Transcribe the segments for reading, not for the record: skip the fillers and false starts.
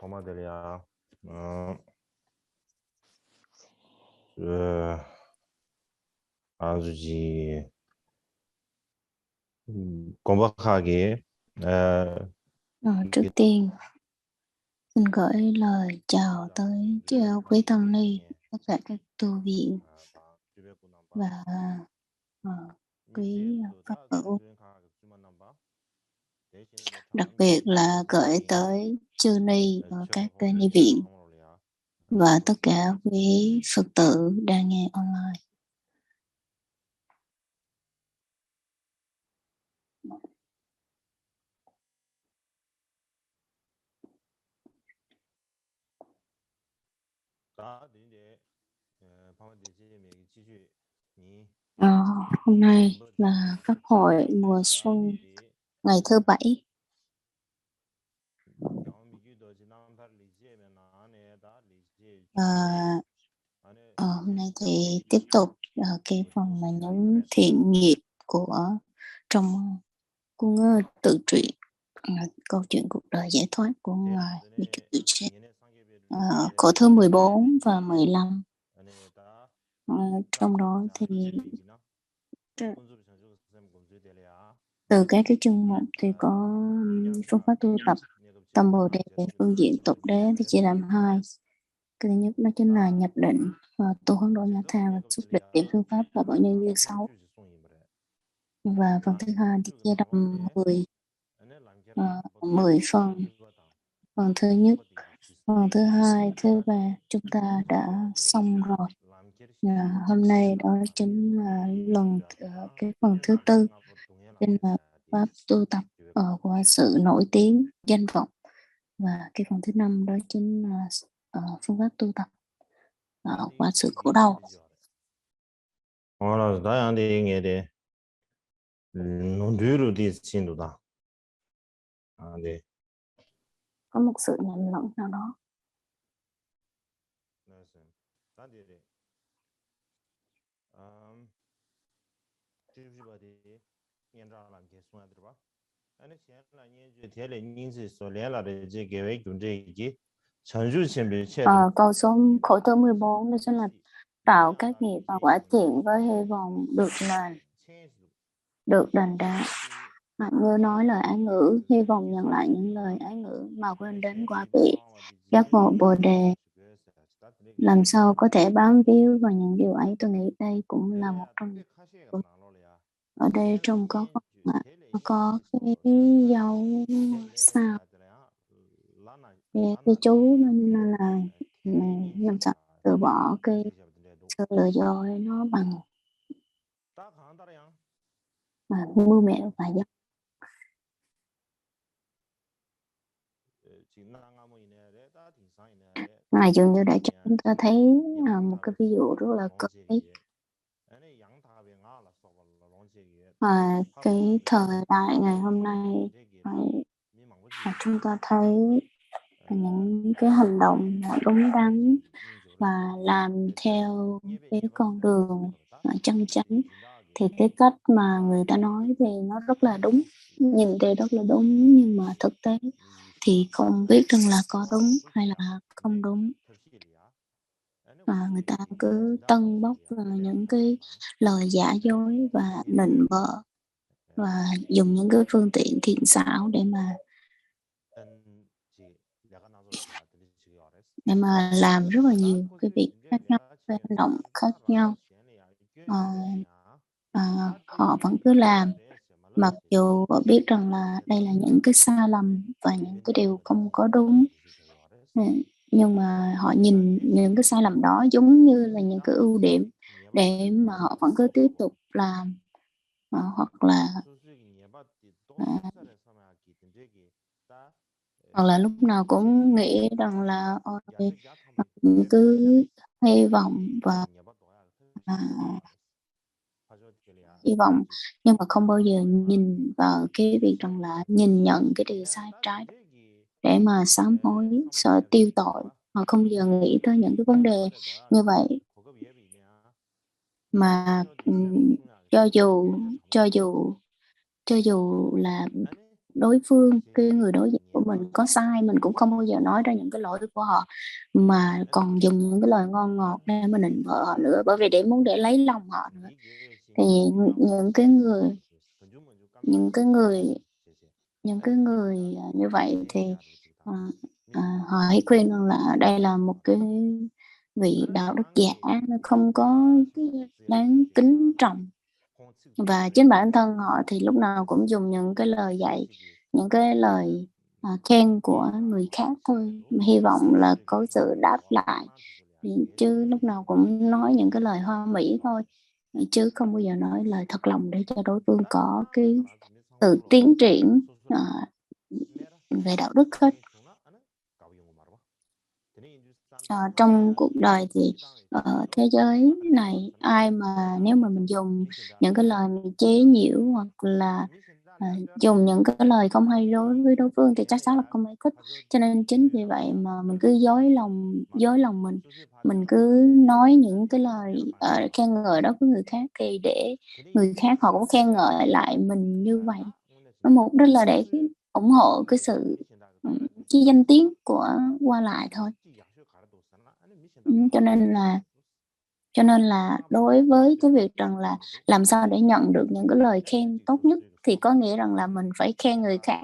범아들이야. 그 아주지 건박하게 Trước tiên xin gửi lời chào tới quý tăng ni, tất cả các tu viện và quý Phật tử, đặc biệt là gửi tới chư ni ở các ni viện và tất cả quý Phật tử đang nghe online. Hôm nay là Pháp hội mùa xuân ngày thứ Bảy. Hôm nay thì tiếp tục cái phần mà những thiện nghiệp của trong cuốn tự truyện câu chuyện cuộc đời giải thoát của ngài Mikitsuche, khổ thứ 14 và 15. Trong đó thì từ các cái chương mục thì có phương pháp tu tập tâm Bồ Đề về phương diện tục đế thì chỉ làm 2. Cái thứ nhất đó chính là nhập định, tu hướng độ nhà tha và xúc định điểm phương pháp và bọn nhân duyên 6. Và phần thứ hai thì chia làm 10 phần. Phần thứ nhất, phần thứ hai, thứ ba chúng ta đã xong rồi. Hôm nay đó chính là cái phần thứ tư, tên là pháp tu tập của sự nổi tiếng danh vọng, và cái phần thứ 5 đó chính là phương pháp tu tập qua sự khổ đau. Có một sự nhầm lẫn nào đó. Câu số khổ thứ 14 đó chính là tạo các nghiệp và quả thiện với hy vọng được đền đáp. Hạnh như nói lời ái ngữ, hy vọng nhận lại những lời ái ngữ mà quên đến quả vị giác ngộ Bồ Đề. Làm sao có thể bám víu vào những điều ấy? Tôi nghĩ đây cũng là một trong những ở đây trong có cái dấu sao cái chú nên là làm sao từ bỏ cái sự lừa dối nó bằng mưu mẹo và dâm. Dường như để cho chúng ta thấy một cái ví dụ rất là cực ý. Cái thời đại ngày hôm nay chúng ta thấy những cái hành động đúng đắn và làm theo cái con đường chân chánh, thì cái cách mà người ta nói thì nó rất là đúng, nhìn thì rất là đúng, nhưng mà thực tế thì không biết rằng là có đúng hay là không đúng. Người ta cứ tân bốc vào những cái lời giả dối và nịnh bợ và dùng những cái phương tiện thiện xảo để mà làm rất là nhiều cái việc khác nhau, cái hành động khác nhau. Họ vẫn cứ làm mặc dù họ biết rằng là đây là những cái sai lầm và những cái điều không có đúng, nhưng mà họ nhìn những cái sai lầm đó giống như là những cái ưu điểm để mà họ vẫn cứ tiếp tục làm, hoặc là lúc nào cũng nghĩ rằng là cứ hy vọng và hy vọng, nhưng mà không bao giờ nhìn vào cái việc rằng là nhìn nhận cái điều sai trái để mà sám hối, sợ tiêu tội. Họ không bao giờ nghĩ tới những cái vấn đề như vậy. Mà cho dù là đối phương, cái người đối diện của mình có sai, mình cũng không bao giờ nói ra những cái lỗi của họ, mà còn dùng những cái lời ngon ngọt để mà nịnh bợ họ nữa, bởi vì để lấy lòng họ nữa. Thì những cái người những cái người những cái người như vậy thì ờ, họ hãy khuyên rằng là đây là một cái vị đạo đức giả, nó không có đáng kính trọng, và chính bản thân họ thì lúc nào cũng dùng những cái lời dạy, những cái lời khen của người khác thôi, hy vọng là có sự đáp lại, chứ lúc nào cũng nói những cái lời hoa mỹ thôi, chứ không bao giờ nói lời thật lòng để cho đối phương có cái sự tiến triển về đạo đức hết. Trong cuộc đời thì ở thế giới này, ai mà nếu mà mình dùng những cái lời chế giễu hoặc là dùng những cái lời không hay đối với đối phương thì chắc chắn là không ai thích. Cho nên chính vì vậy mà mình cứ dối lòng mình cứ nói những cái lời khen ngợi đó với người khác, thì để người khác họ cũng khen ngợi lại mình như vậy. Mục đích là để ủng hộ cái sự cái danh tiếng của qua lại thôi. Cho nên là đối với cái việc rằng là làm sao để nhận được những cái lời khen tốt nhất, thì có nghĩa rằng là mình phải khen người khác,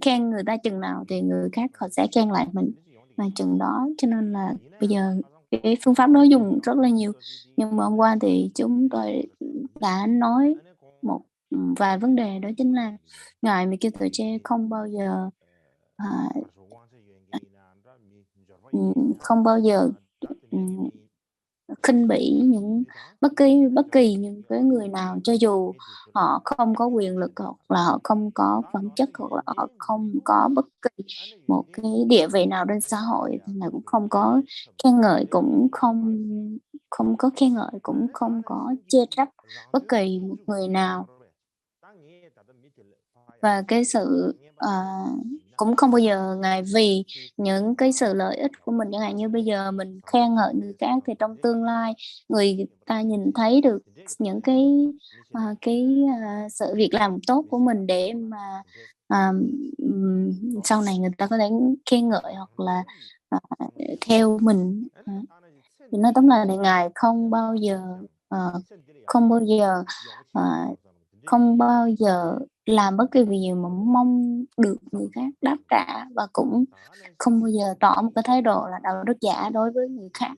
khen người ta chừng nào thì người khác họ sẽ khen lại mình là chừng đó. Cho nên là bây giờ cái phương pháp đó dùng rất là nhiều, nhưng mà hôm qua thì chúng tôi đã nói một vài vấn đề, đó chính là ngài Mikitöche không bao giờ không bao giờ khinh bỉ bất kỳ những cái người nào, cho dù họ không có quyền lực, hoặc là họ không có phẩm chất, hoặc là họ không có bất kỳ một cái địa vị nào trên xã hội, thì ngài cũng không có khen ngợi, cũng không có khen ngợi, cũng không có chê trách bất kỳ một người nào. Và cái sự cũng không bao giờ ngài vì những cái sự lợi ích của mình, chẳng hạn như bây giờ mình khen ngợi người khác thì trong tương lai người ta nhìn thấy được những sự việc làm tốt của mình, để mà sau này người ta có thể khen ngợi hoặc là theo mình. Thì nói tóm lại là ngài không bao giờ không bao giờ không bao giờ làm bất kỳ việc gì mà mong được người khác đáp trả, và cũng không bao giờ tỏ một cái thái độ là đạo đức giả đối với người khác.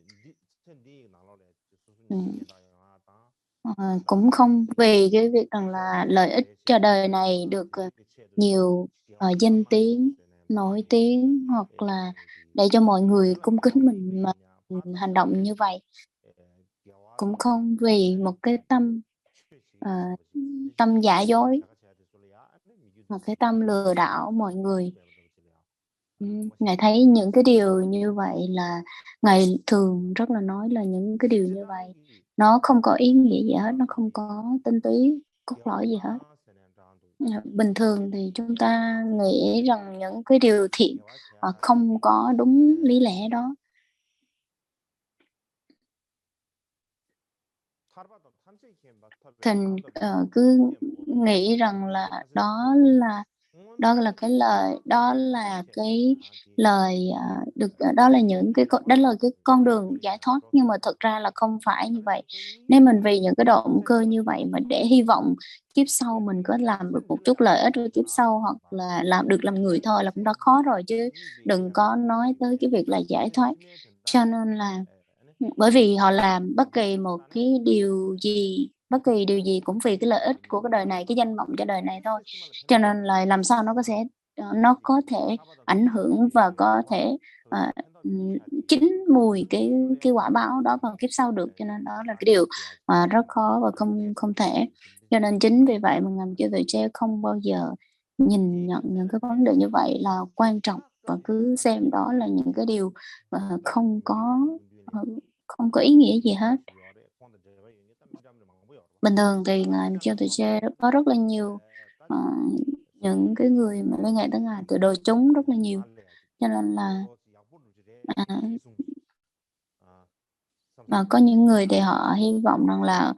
Cũng không vì cái việc rằng là lợi ích cho đời này được nhiều danh tiếng, nổi tiếng, hoặc là để cho mọi người cung kính mình mà hành động như vậy. Cũng không vì một cái tâm giả dối, một cái tâm lừa đảo mọi người. Ngài thấy những cái điều như vậy là ngài thường rất là nói là những cái điều như vậy nó không có ý nghĩa gì hết, nó không có tinh túy cốt lõi gì hết. Bình thường thì chúng ta nghĩ rằng những cái điều thiện không có đúng lý lẽ đó. Thành cứ nghĩ rằng là đó là cái lời đó là những cái đó là cái con đường giải thoát, nhưng mà thực ra là không phải như vậy. Nếu mình vì những cái động cơ như vậy mà để hy vọng kiếp sau mình có làm được một chút lợi ích với kiếp sau, hoặc là làm người thôi là cũng đã khó rồi, chứ đừng có nói tới cái việc là giải thoát. Cho nên là bởi vì họ làm bất kỳ điều gì cũng vì cái lợi ích của cái đời này, cái danh vọng cho đời này thôi, cho nên là làm sao nó có thể ảnh hưởng và có thể chín mùi cái quả báo đó vào kiếp sau được. Cho nên đó là cái điều rất khó và không không thể. Cho nên chính vì vậy mà ngành cho tuổi trẻ không bao giờ nhìn nhận những cái vấn đề như vậy là quan trọng, và cứ xem đó là những cái điều không có ý nghĩa gì hết. Bình thường thì ngài Michel Teche có rất là nhiều những cái người mà liên hệ tới ngài từ đời chúng rất là nhiều, cho nên là có những người thì họ hy vọng rằng là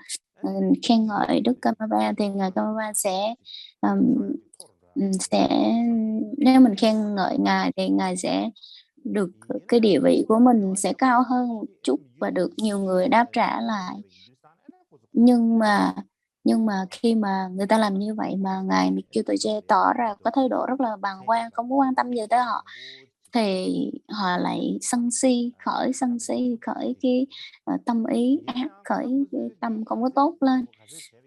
khen ngợi Đức Kamapa thì ngài Kamapa sẽ sẽ, nếu mình khen ngợi ngài thì ngài sẽ được, cái địa vị của mình sẽ cao hơn một chút và được nhiều người đáp trả lại. Nhưng mà khi mà người ta làm như vậy mà ngài Nikitoje tỏ ra có thái độ rất là bàng quan, không có quan tâm gì tới họ, thì họ lại sân si khởi cái tâm ý ác, khởi cái tâm không có tốt lên.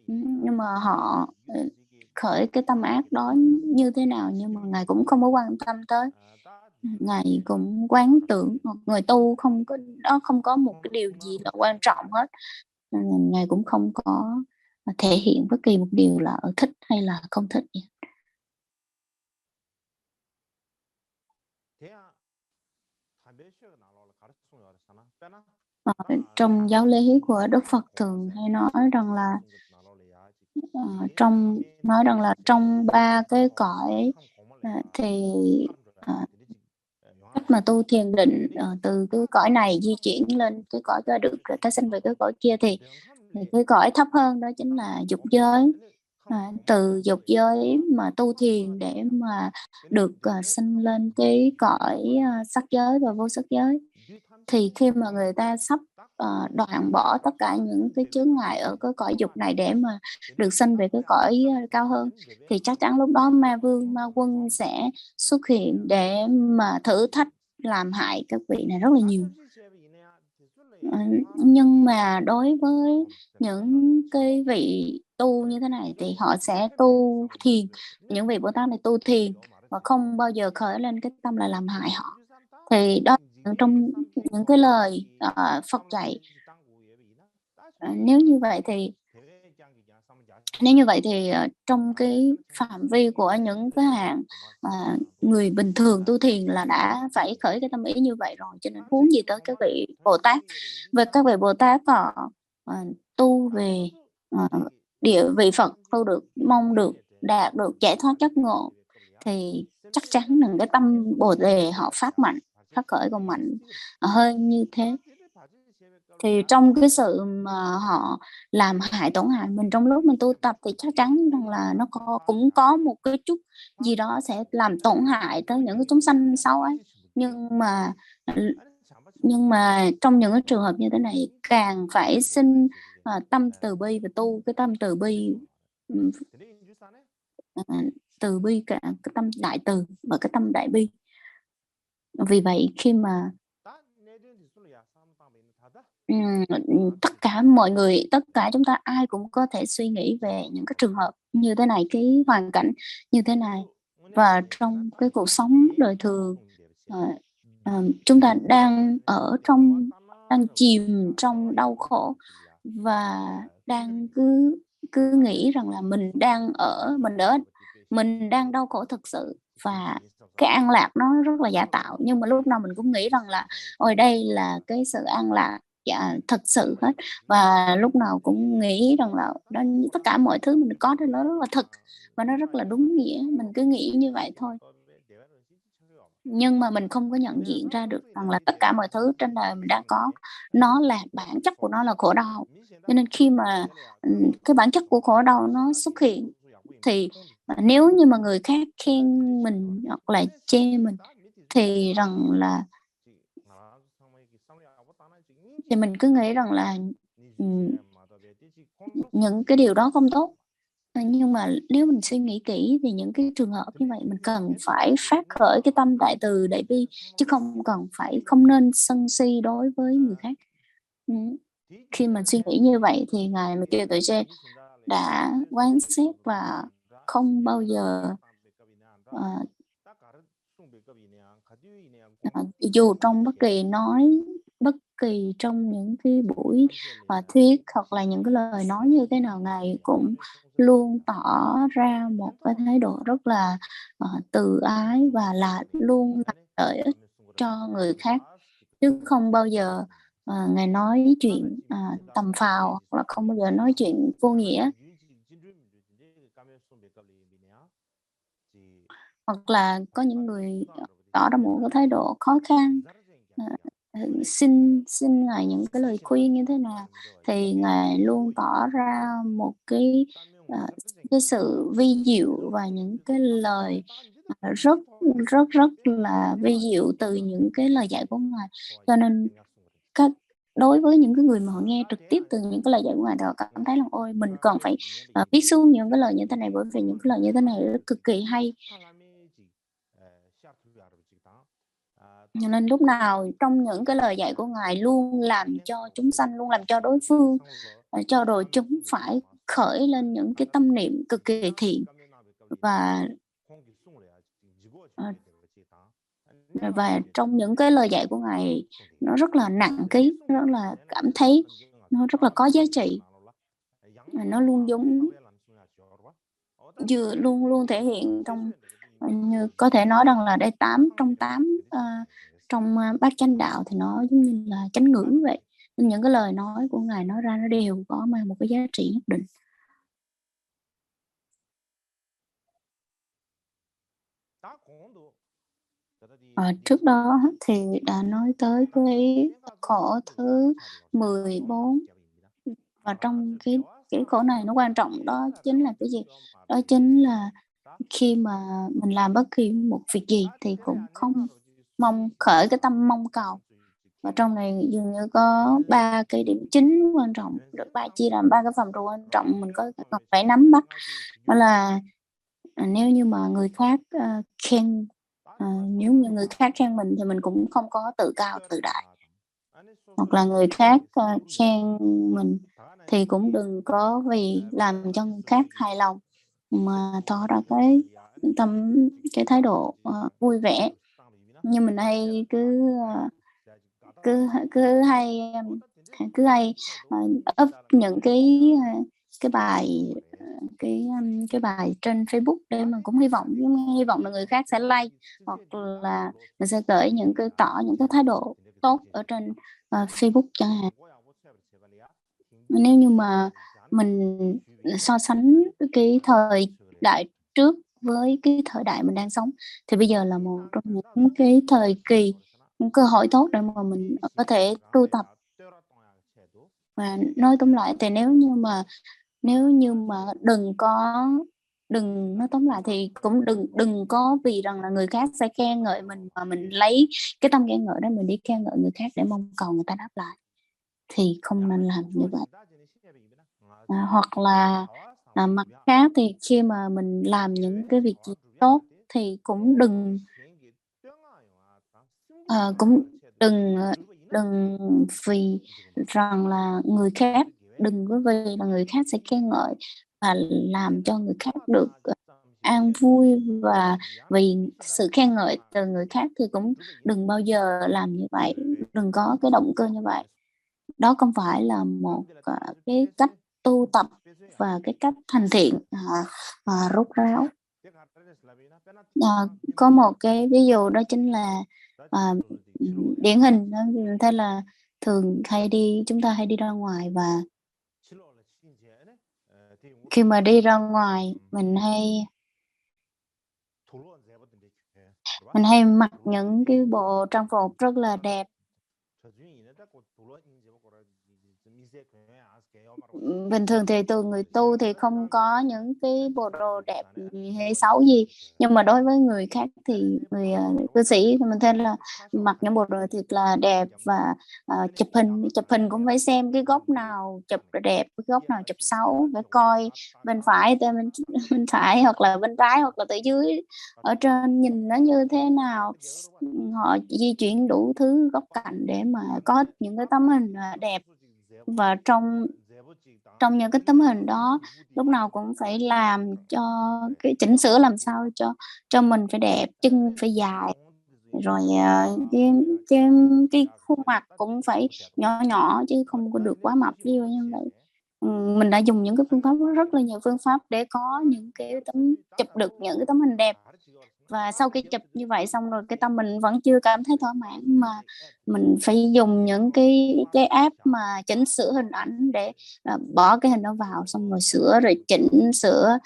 Nhưng mà họ khởi cái tâm ác đó như thế nào, nhưng mà ngài cũng không có quan tâm tới. Ngài cũng quán tưởng, người tu không có đó, không có một cái điều gì là quan trọng hết, nên ngài cũng không có thể hiện bất kỳ một điều là thích hay là không thích gì. Trong giáo lý của Đức Phật thường hay nói rằng là trong ba cái cõi thì cách mà tu thiền định từ cái cõi này di chuyển lên cái cõi kia được rồi tái sinh về cái cõi kia, thì cái cõi thấp hơn đó chính là dục giới. Từ dục giới mà tu thiền để mà được sinh lên cái cõi sắc giới và vô sắc giới. Thì khi mà người ta sắp đoạn bỏ tất cả những cái chướng ngại ở cái cõi dục này để mà được sinh về cái cõi cao hơn, thì chắc chắn lúc đó ma vương, ma quân sẽ xuất hiện để mà thử thách, làm hại các vị này rất là nhiều. Nhưng mà đối với những cái vị tu như thế này thì họ sẽ tu thiền. Những vị Bồ Tát này tu thiền và không bao giờ khởi lên cái tâm là làm hại họ. Thì đó, trong những cái lời Phật dạy. Nếu như vậy thì trong cái phạm vi của những cái hạng người bình thường tu thiền là đã phải khởi cái tâm ý như vậy rồi, cho nên huống gì tới các vị Bồ Tát. Và các vị Bồ Tát họ tu về địa vị Phật, tu được, mong được đạt được giải thoát giác ngộ, thì chắc chắn là cái tâm Bồ Đề họ phát khởi còn mạnh hơn như thế. Thì trong cái sự mà họ làm hại, tổn hại mình trong lúc mình tu tập thì chắc chắn rằng là nó cũng có một cái chút gì đó sẽ làm tổn hại tới những cái chúng sanh sau ấy. Nhưng mà trong những cái trường hợp như thế này càng phải sinh tâm từ bi và tu cái tâm từ bi, từ bi cả cái tâm đại từ và cái tâm đại bi. Vì vậy khi mà tất cả mọi người, tất cả chúng ta ai cũng có thể suy nghĩ về những cái trường hợp như thế này, cái hoàn cảnh như thế này. Và trong cái cuộc sống đời thường, chúng ta đang chìm trong đau khổ và đang cứ nghĩ rằng là mình đang đau khổ thực sự, và cái an lạc nó rất là giả tạo. Nhưng mà lúc nào mình cũng nghĩ rằng là ôi đây là cái sự an lạc thật sự hết, và lúc nào cũng nghĩ rằng là tất cả mọi thứ mình có đó nó rất là thật và nó rất là đúng nghĩa. Mình cứ nghĩ như vậy thôi, nhưng mà mình không có nhận diện ra được rằng là tất cả mọi thứ trên đời mình đang có, nó là bản chất của nó là khổ đau. Cho nên khi mà cái bản chất của khổ đau nó xuất hiện, thì nếu như mà người khác khen mình hoặc là chê mình thì mình cứ nghĩ rằng là những cái điều đó không tốt. Nhưng mà nếu mình suy nghĩ kỹ thì những cái trường hợp như vậy mình cần phải phát khởi cái tâm đại từ đại bi, chứ không nên sân si đối với người khác. Khi mình suy nghĩ như vậy thì ngài mà kêu tuổi trẻ đã quán xét và không bao giờ dù trong bất kỳ trong những cái buổi thuyết hoặc là những cái lời nói như thế nào, ngài cũng luôn tỏ ra một cái thái độ rất là từ ái và là luôn là lợi ích cho người khác, chứ không bao giờ ngài nói chuyện tầm phào hoặc là không bao giờ nói chuyện vô nghĩa, hoặc là có những người tỏ ra một cái thái độ khó khăn, xin ngài những cái lời khuyên như thế nào thì ngài luôn tỏ ra một cái cái sự vi diệu và những cái lời rất rất rất là vi diệu từ những cái lời dạy của Ngài. Cho nên đối với những cái người mà họ nghe trực tiếp từ những cái lời dạy của Ngài thì họ cảm thấy là ôi mình cần phải viết xuống những cái lời như thế này, bởi vì những cái lời như thế này rất cực kỳ hay. Cho nên lúc nào trong những cái lời dạy của Ngài luôn làm cho chúng sanh, luôn làm cho đối phương, cho rồi chúng phải khởi lên những cái tâm niệm cực kỳ thiện và trong những cái lời dạy của Ngài nó rất là nặng ký, rất là cảm thấy nó rất là có giá trị. Nó luôn luôn luôn thể hiện trong như có thể nói rằng là đây 8 trong 8 trong bát chánh đạo thì nó giống như là chánh ngữ vậy. Nên những cái lời nói của Ngài nói ra nó đều có mang một cái giá trị nhất định. Trước đó thì đã nói tới cái khổ thứ 14, và trong cái khổ này nó quan trọng đó chính là cái gì? Đó chính là khi mà mình làm bất kỳ một việc gì thì cũng không khởi cái tâm mong cầu. Và trong này dường như có 3 cái điểm chính quan trọng, được chia làm 3 cái phần rất quan trọng mình cần phải nắm bắt. Đó là nếu như mà người khác khen, nếu như người khác khen mình thì mình cũng không có tự cao tự đại. Hoặc là người khác khen mình thì cũng đừng có vì làm cho người khác hài lòng mà tỏ ra cái thái độ vui vẻ. Nhưng mình hay cứ hay up những cái bài cái bài trên Facebook để mà cũng hy vọng là người khác sẽ like, hoặc là mình sẽ gửi những cái thái độ tốt ở trên Facebook chẳng hạn. Nếu như mà mình so sánh cái thời đại trước với cái thời đại mình đang sống thì bây giờ là một trong những cái thời kỳ, những cơ hội tốt để mà mình có thể tu tập. Và nói tóm lại thì nếu như mà đừng nói tóm lại thì cũng đừng có vì rằng là người khác sẽ khen ngợi mình mà mình lấy cái tâm khen ngợi đó mình đi khen ngợi người khác để mong cầu người ta đáp lại, thì không nên làm như vậy. Hoặc là mặt khác thì khi mà mình làm những cái việc gì tốt thì cũng đừng vì rằng là người khác đừng có vì là người khác sẽ khen ngợi và làm cho người khác được an vui, và vì sự khen ngợi từ người khác thì cũng đừng bao giờ làm như vậy, đừng có cái động cơ như vậy. Đó không phải là một cái cách tu tập và cái cách thành thiện rốt ráo. Có một cái ví dụ đó chính là điển hình đó, thế là thường chúng ta hay đi ra ngoài, và khi mà đi ra ngoài mình hay mặc những cái bộ trang phục rất là đẹp. Bình thường thì từ người tu thì không có những cái bộ đồ đẹp hay xấu gì, nhưng mà đối với người khác thì người cư sĩ thì mình thấy là mặc những bộ đồ thật là đẹp, và chụp hình cũng phải xem cái góc nào chụp đẹp, cái góc nào chụp xấu, phải coi bên phải bên phải hoặc là bên trái hoặc là từ dưới ở trên nhìn nó như thế nào. Họ di chuyển đủ thứ góc cạnh để mà có những cái tấm hình đẹp, và trong những cái tấm hình đó lúc nào cũng phải làm cho cái chỉnh sửa làm sao cho mình phải đẹp, chân phải dài, rồi cái khuôn mặt cũng phải nhỏ nhỏ chứ không có được quá mập như vậy. Mình đã dùng những cái phương pháp, rất là nhiều phương pháp để có những cái chụp được những cái tấm hình đẹp. Và sau khi chụp như vậy xong rồi cái tâm mình vẫn chưa cảm thấy thỏa mãn, mà mình phải dùng những cái app mà chỉnh sửa hình ảnh để bỏ cái hình đó vào, xong rồi sửa, rồi chỉnh sửa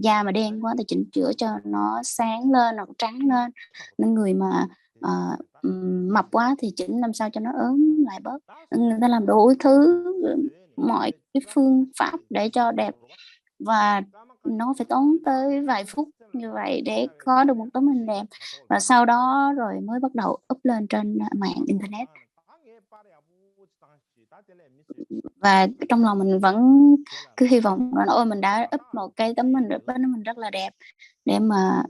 da mà đen quá thì chỉnh chữa cho nó sáng lên hoặc trắng lên. Nên người mà mập quá thì chỉnh làm sao cho nó ốm lại bớt. Người ta làm đủ thứ, mọi cái phương pháp để cho đẹp. và nó phải tốn tới vài phút như vậy để có được một tấm hình đẹp, và sau đó rồi mới bắt đầu up lên trên mạng internet. Và trong lòng mình vẫn cứ hy vọng là ôi mình đã up một cái tấm hình rất là đẹp để mà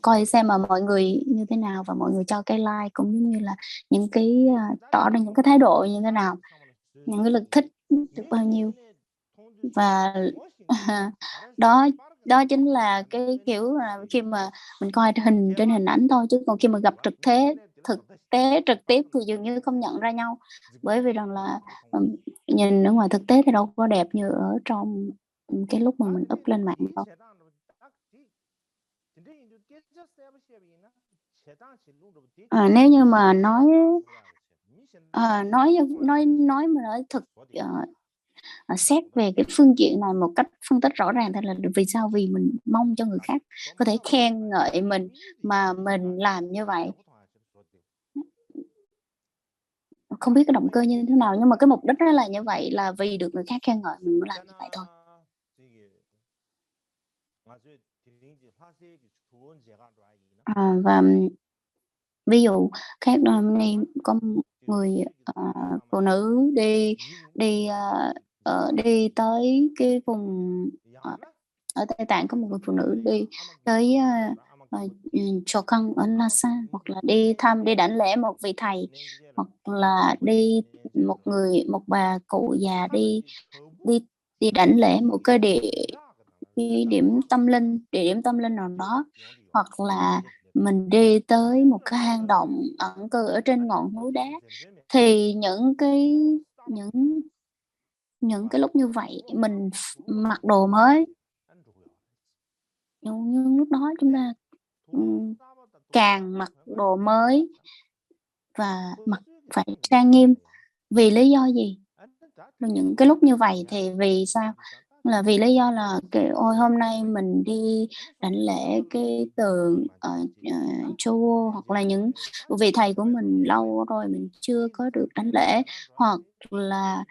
coi xem mà mọi người như thế nào, và mọi người cho cái like cũng giống như là những cái tỏ ra những cái thái độ như thế nào, những cái lượt thích được bao nhiêu. Và đó đó chính là cái kiểu là khi mà mình coi trên hình ảnh thôi, chứ còn khi mà gặp thực tế trực tiếp thì dường như không nhận ra nhau, bởi vì rằng là nhìn ở ngoài thực tế thì đâu có đẹp như ở trong cái lúc mà mình up lên mạng đâu. Nếu như mà nói mà nói thực xét về cái phương diện này một cách phân tích rõ ràng thì là vì sao? Vì mình mong cho người khác có thể khen ngợi mình mà mình làm như vậy. Không biết cái động cơ như thế nào, nhưng mà cái mục đích đó là như vậy, là vì được người khác khen ngợi mình mới làm như vậy thôi. Và ví dụ khác hôm nay có một người phụ nữ đi tới cái vùng ở Tây Tạng, có một người phụ nữ đi tới Chùa Căng ở Lhasa, hoặc là đi đảnh lễ một vị thầy, hoặc là một bà cụ già đi đi đảnh lễ một cái địa điểm tâm linh nào đó, hoặc là mình đi tới một cái hang động ẩn cư ở trên ngọn núi đá, thì những cái lúc như vậy mình mặc đồ mới, nhưng lúc đó chúng ta càng mặc đồ mới và mặc phải trang nghiêm. Vì lý do gì? Những cái lúc như vậy thì vì sao? Là vì lý do là ôi hôm nay mình đi đảnh lễ cái tượng chùa, hoặc là những vị thầy của mình lâu rồi mình chưa có được đảnh lễ, hoặc là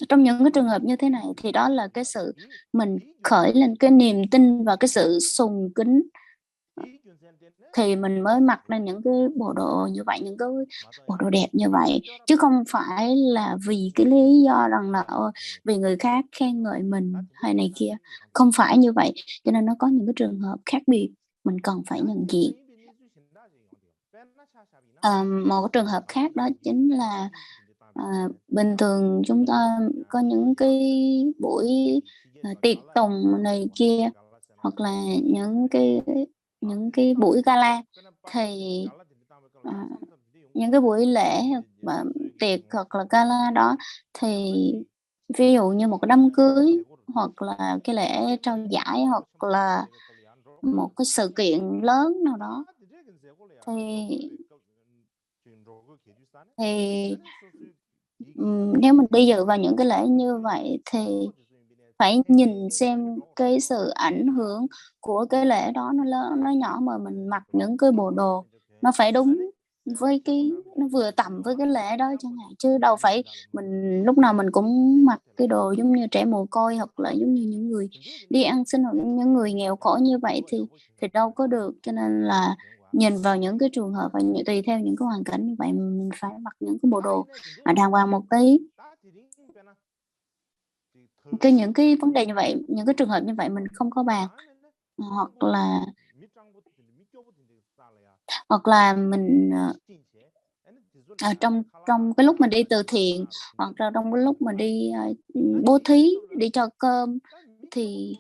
trong những cái trường hợp như thế này thì đó là cái sự mình khởi lên cái niềm tin và cái sự sùng kính, thì mình mới mặc lên những cái bộ đồ như vậy, những cái bộ đồ đẹp như vậy, chứ không phải là vì cái lý do rằng là vì người khác khen ngợi mình hay này kia. Không phải như vậy, cho nên nó có những cái trường hợp khác biệt mình cần phải nhận diện. Một trường hợp khác đó chính là bình thường chúng ta có những cái buổi tiệc tùng này kia, hoặc là những cái buổi gala, thì những cái buổi lễ và tiệc hoặc là gala đó, thì ví dụ như một cái đám cưới, hoặc là cái lễ trao giải, hoặc là một cái sự kiện lớn nào đó, thì nếu mình đi dự vào những cái lễ như vậy thì phải nhìn xem cái sự ảnh hưởng của cái lễ đó nó lớn nó nhỏ, mà mình mặc những cái bộ đồ nó phải đúng với nó vừa tầm với cái lễ đó chẳng hạn, chứ đâu phải mình lúc nào mình cũng mặc cái đồ giống như trẻ mồ côi, hoặc là giống như những người đi ăn xin, hoặc những người nghèo khổ như vậy thì đâu có được. Cho nên là nhìn vào những cái trường hợp và tùy theo những cái hoàn cảnh như vậy mình phải mặc những cái bộ đồ đàng hoàng một tí. Những cái vấn đề như vậy, những cái trường hợp như vậy mình không có bàn, hoặc là mình trong cái lúc mình đi từ thiện, hoặc là trong cái lúc mà đi bố thí, đi cho cơm, thì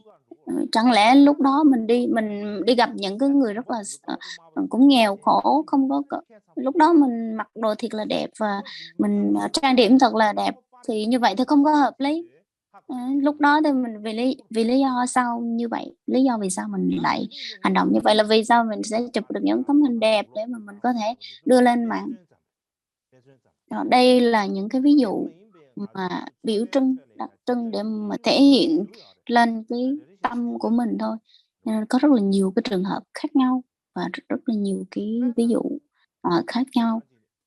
chẳng lẽ lúc đó mình đi gặp những cái người rất là cũng nghèo khổ, không có lúc đó mình mặc đồ thiệt là đẹp và mình trang điểm thật là đẹp, thì như vậy thì không có hợp lý. Lúc đó thì mình vì lý do sao như vậy, lý do vì sao mình lại hành động như vậy là vì sao mình sẽ chụp được những tấm hình đẹp để mà mình có thể đưa lên mạng. Đây là những cái ví dụ mà biểu trưng, đặc trưng để mà thể hiện lên cái tâm của mình thôi. Nên có rất là nhiều cái trường hợp khác nhau và rất là nhiều cái ví dụ khác nhau.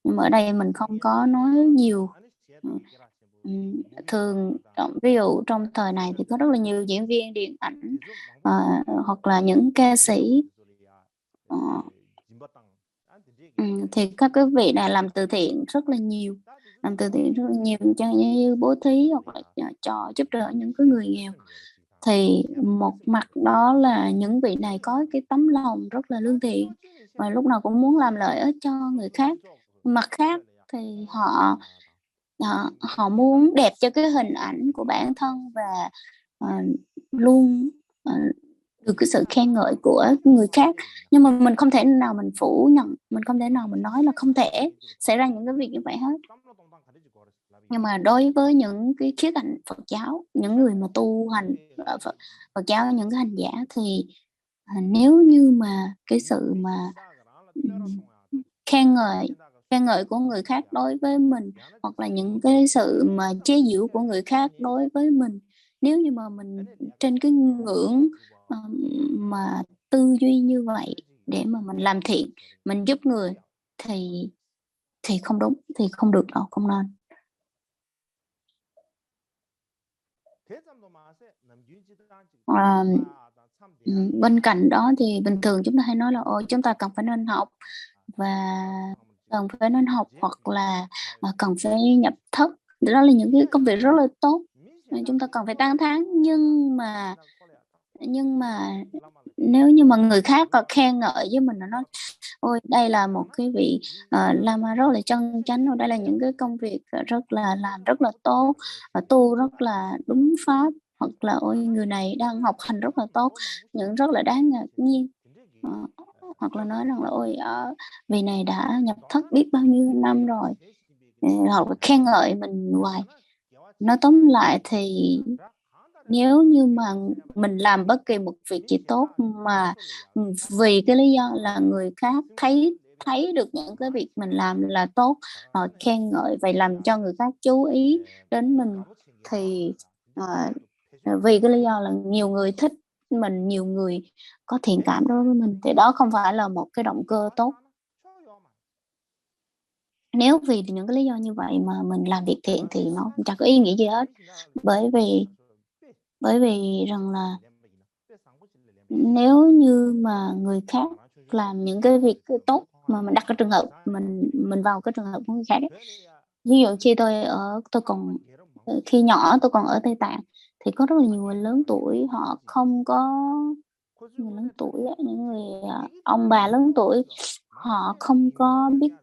Nhưng mà ở đây mình không có nói nhiều thường ví dụ trong thời này thì có rất là nhiều diễn viên điện ảnh hoặc là những ca sĩ ờ, thì các cái vị này làm từ thiện rất là nhiều, làm từ thiện rất là nhiều, chẳng như bố thí hoặc là cho giúp đỡ những cái người nghèo. Thì một mặt đó là những vị này có cái tấm lòng rất là lương thiện và lúc nào cũng muốn làm lợi ích cho người khác. Mặt khác thì họ muốn đẹp cho cái hình ảnh của bản thân và luôn được cái sự khen ngợi của người khác. Nhưng mà mình không thể nào mình phủ nhận, mình không thể nào mình nói là không thể xảy ra những cái việc như vậy hết. Nhưng mà đối với những cái khía cạnh Phật giáo, những người mà tu hành Phật giáo, những cái hành giả thì nếu như mà cái sự mà khen ngợi của người khác đối với mình, hoặc là những cái sự mà chế giễu của người khác đối với mình, nếu như mà mình trên cái ngưỡng mà tư duy như vậy để mà mình làm thiện, mình giúp người thì không đúng, thì không được đâu, không nên. Bên cạnh đó thì bình thường chúng ta hay nói là ôi chúng ta cần phải nên học và cần phải nên học hoặc là cần phải nhập thất, đó là những cái công việc rất là tốt, chúng ta cần phải tán thán. Nhưng mà nếu như mà người khác có khen ngợi với mình là nói ôi đây là một cái vị lama rất là chân chánh, đây là những cái công việc rất là làm rất là tốt, tu rất là đúng pháp, hoặc là ôi người này đang học hành rất là tốt, những rất là đáng ngạc nhiên. Hoặc là nói rằng là ôi vị này đã nhập thất biết bao nhiêu năm rồi, hoặc là khen ngợi mình hoài. Nói tóm lại thì nếu như mà mình làm bất kỳ một việc gì tốt mà vì cái lý do là người khác thấy được những cái việc mình làm là tốt, họ khen ngợi vậy làm cho người khác chú ý đến mình, thì vì cái lý do là nhiều người thích mình, nhiều người có thiện cảm đối với mình, thì đó không phải là một cái động cơ tốt. Nếu vì những cái lý do như vậy mà mình làm việc thiện thì nó chẳng có ý nghĩa gì hết, bởi vì rằng là nếu như mà người khác làm những cái việc tốt mà mình đặt cái trường hợp mình vào cái trường hợp của người khác ấy. Ví dụ khi nhỏ tôi còn ở Tây Tạng thì có rất là nhiều người lớn tuổi, họ không có người lớn tuổi, những người ông bà lớn tuổi, họ không có biết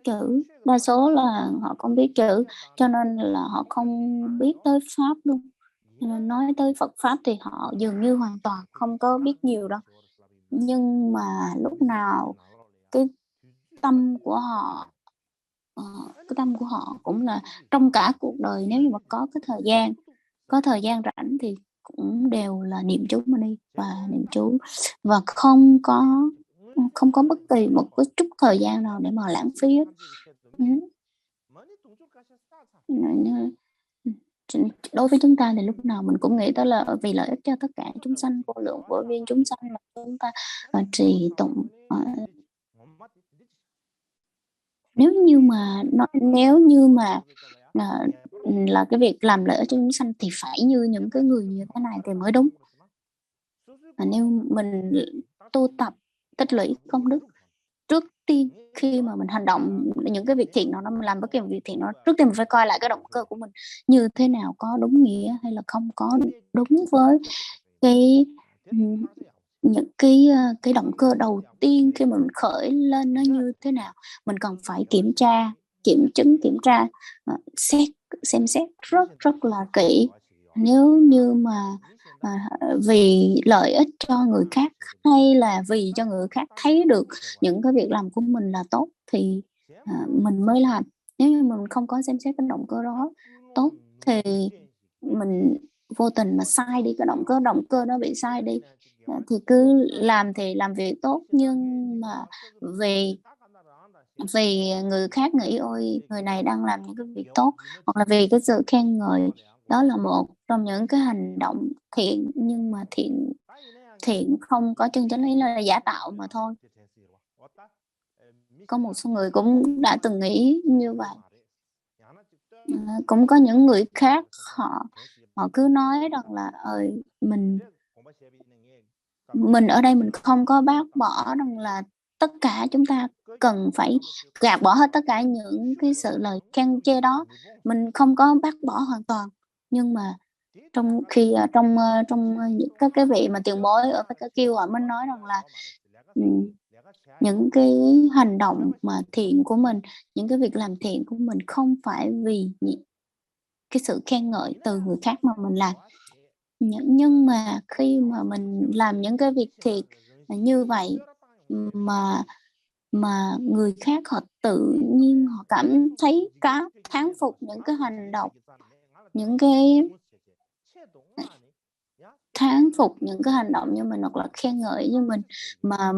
chữ, đa số là họ không biết chữ, cho nên là họ không biết tới pháp luôn. Nên nói tới Phật pháp thì họ dường như hoàn toàn không có biết nhiều đâu. Nhưng mà lúc nào cái tâm của họ cũng là trong cả cuộc đời, nếu như mà có thời gian rảnh thì cũng đều là niệm chú Mani và niệm chú, và không có bất kỳ một cái chút thời gian nào để mà lãng phí hết. Đối với chúng ta thì lúc nào mình cũng nghĩ tới là vì lợi ích cho tất cả chúng sanh, vô lượng vô biên chúng sanh mà chúng ta trì tụng. Nếu như mà là cái việc làm lợi ích cho chúng sanh thì phải như những cái người như thế này thì mới đúng. Nếu mình tu tập tích lũy công đức, trước tiên khi mà mình hành động những cái việc thiện nào đó, mình làm bất kỳ một việc thiện đó, trước tiên mình phải coi lại cái động cơ của mình như thế nào, có đúng nghĩa hay là không có đúng với cái những cái động cơ đầu tiên khi mà mình khởi lên nó như thế nào. Mình cần phải kiểm tra, xem xét rất là kỹ. Nếu như mà vì lợi ích cho người khác hay là vì cho người khác thấy được những cái việc làm của mình là tốt thì mình mới làm. Nếu như mình không có xem xét cái động cơ đó tốt thì mình vô tình mà sai đi cái động cơ nó bị sai đi, thì cứ làm việc tốt, nhưng mà vì người khác nghĩ ôi người này đang làm những cái việc tốt, hoặc là vì cái sự khen ngợi, đó là một trong những cái hành động thiện, nhưng mà thiện không có chân chánh, ấy là giả tạo mà thôi. Có một số người cũng đã từng nghĩ như vậy. cũng có những người khác họ cứ nói rằng là mình ở đây mình không có bác bỏ rằng là tất cả chúng ta cần phải gạt bỏ hết tất cả những cái sự lời khen chê đó, mình không có bác bỏ hoàn toàn. Nhưng mà trong khi trong những các cái vị mà tiền bối ở PKQ họ mới nói rằng là những cái hành động mà thiện của mình, những cái việc làm thiện của mình không phải vì cái sự khen ngợi từ người khác mà mình làm. Nhưng mà khi mà mình làm những cái việc thiện như vậy mà người khác họ tự nhiên họ cảm thấy thán phục những cái hành động, thán phục những cái hành động như mình hoặc là khen ngợi như mình, mà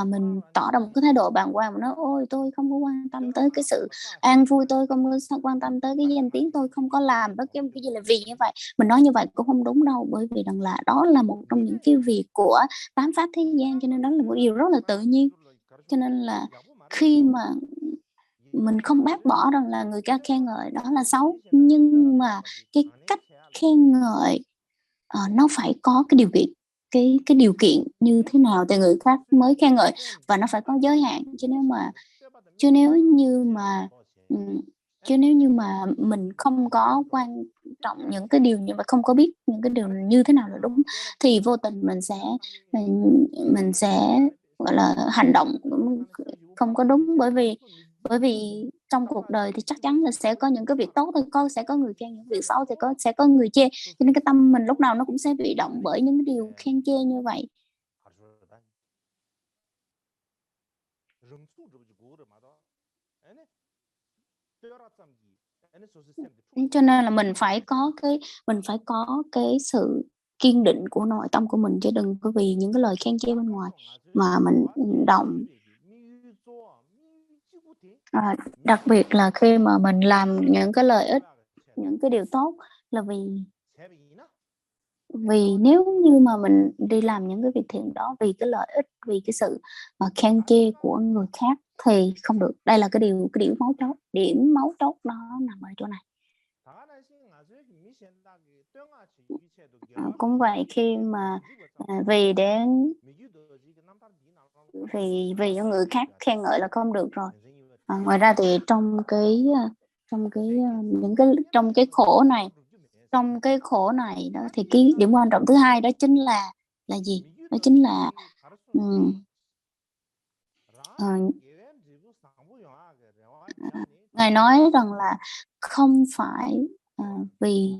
mình tỏ ra một cái thái độ bàng hoàng mà nói ôi tôi không có quan tâm tới cái sự an vui, tôi không có quan tâm tới cái danh tiếng, tôi không có làm bất cái gì là vì như vậy. Mình nói như vậy cũng không đúng đâu, bởi vì rằng là đó là một trong những cái việc của tám pháp thế gian, cho nên đó là một điều rất là tự nhiên. Cho nên là khi mà mình không bác bỏ rằng là người ta khen ngợi đó là xấu, nhưng mà cái cách khen ngợi nó phải có cái điều kiện, cái điều kiện như thế nào thì người khác mới khen ngợi, và nó phải có giới hạn. Chứ nếu như mà mình không có quan trọng những cái điều như vậy, không có biết những cái điều như thế nào là đúng, thì vô tình mình sẽ gọi là hành động không có đúng. Bởi vì trong cuộc đời thì chắc chắn là sẽ có những cái việc tốt thì sẽ có người khen, những việc xấu thì sẽ có người chê, cho nên cái tâm mình lúc nào nó cũng sẽ bị động bởi những cái điều khen chê như vậy. Cho nên là mình phải có cái sự kiên định của nội tâm của mình, chứ đừng có vì những cái lời khen chê bên ngoài mà mình động. Đặc biệt là khi mà mình làm những cái lợi ích, những cái điều tốt, là vì nếu như mà mình đi làm những cái việc thiện đó vì cái lợi ích, vì cái sự khen chê của người khác thì không được. Đây là cái điểm máu chốt đó nằm ở chỗ này. Cũng vậy, khi mà vì cho người khác khen ngợi là không được rồi. Ngoài ra thì trong cái khổ này đó, thì cái điểm quan trọng thứ hai đó chính là gì? Đó chính là Ngài nói rằng là không phải vì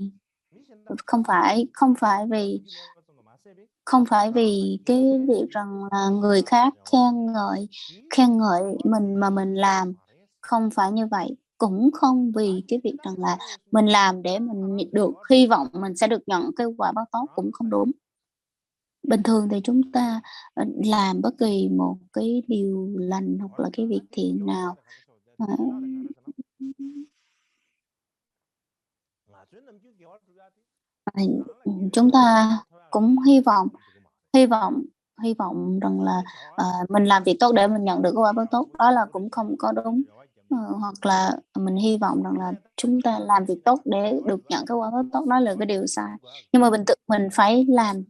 cái việc rằng là người khác khen ngợi mình mà mình làm, không phải như vậy. Cũng không vì cái việc rằng là mình làm để mình được hy vọng mình sẽ được nhận cái quả báo tốt, cũng không đúng. Bình thường thì chúng ta làm bất kỳ một cái điều lành hoặc là cái việc thiện nào, chúng ta cũng hy vọng rằng là mình làm việc tốt để mình nhận được quả báo tốt, đó là cũng không có đúng. Hoặc là mình hy vọng rằng là chúng ta làm việc tốt để được nhận cái quả báo tốt, đó là cái điều sai. Nhưng mà mình phải làm.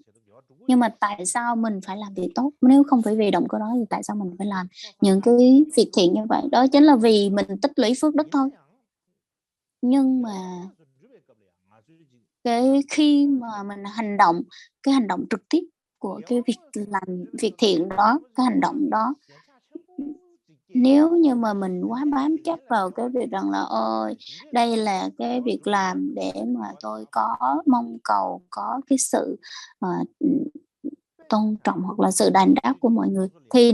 Nhưng mà tại sao mình phải làm việc tốt? Nếu không phải vì động cơ đó thì tại sao mình phải làm những cái việc thiện như vậy? Đó chính là vì mình tích lũy phước đức thôi. Nhưng mà khi mà mình cái hành động trực tiếp của cái việc làm việc thiện đó, cái hành động đó, nếu như mà mình quá bám chấp vào cái việc rằng là đây là cái việc làm để mà tôi có mong cầu có cái sự tôn trọng hoặc là sự đền đáp của mọi người, thì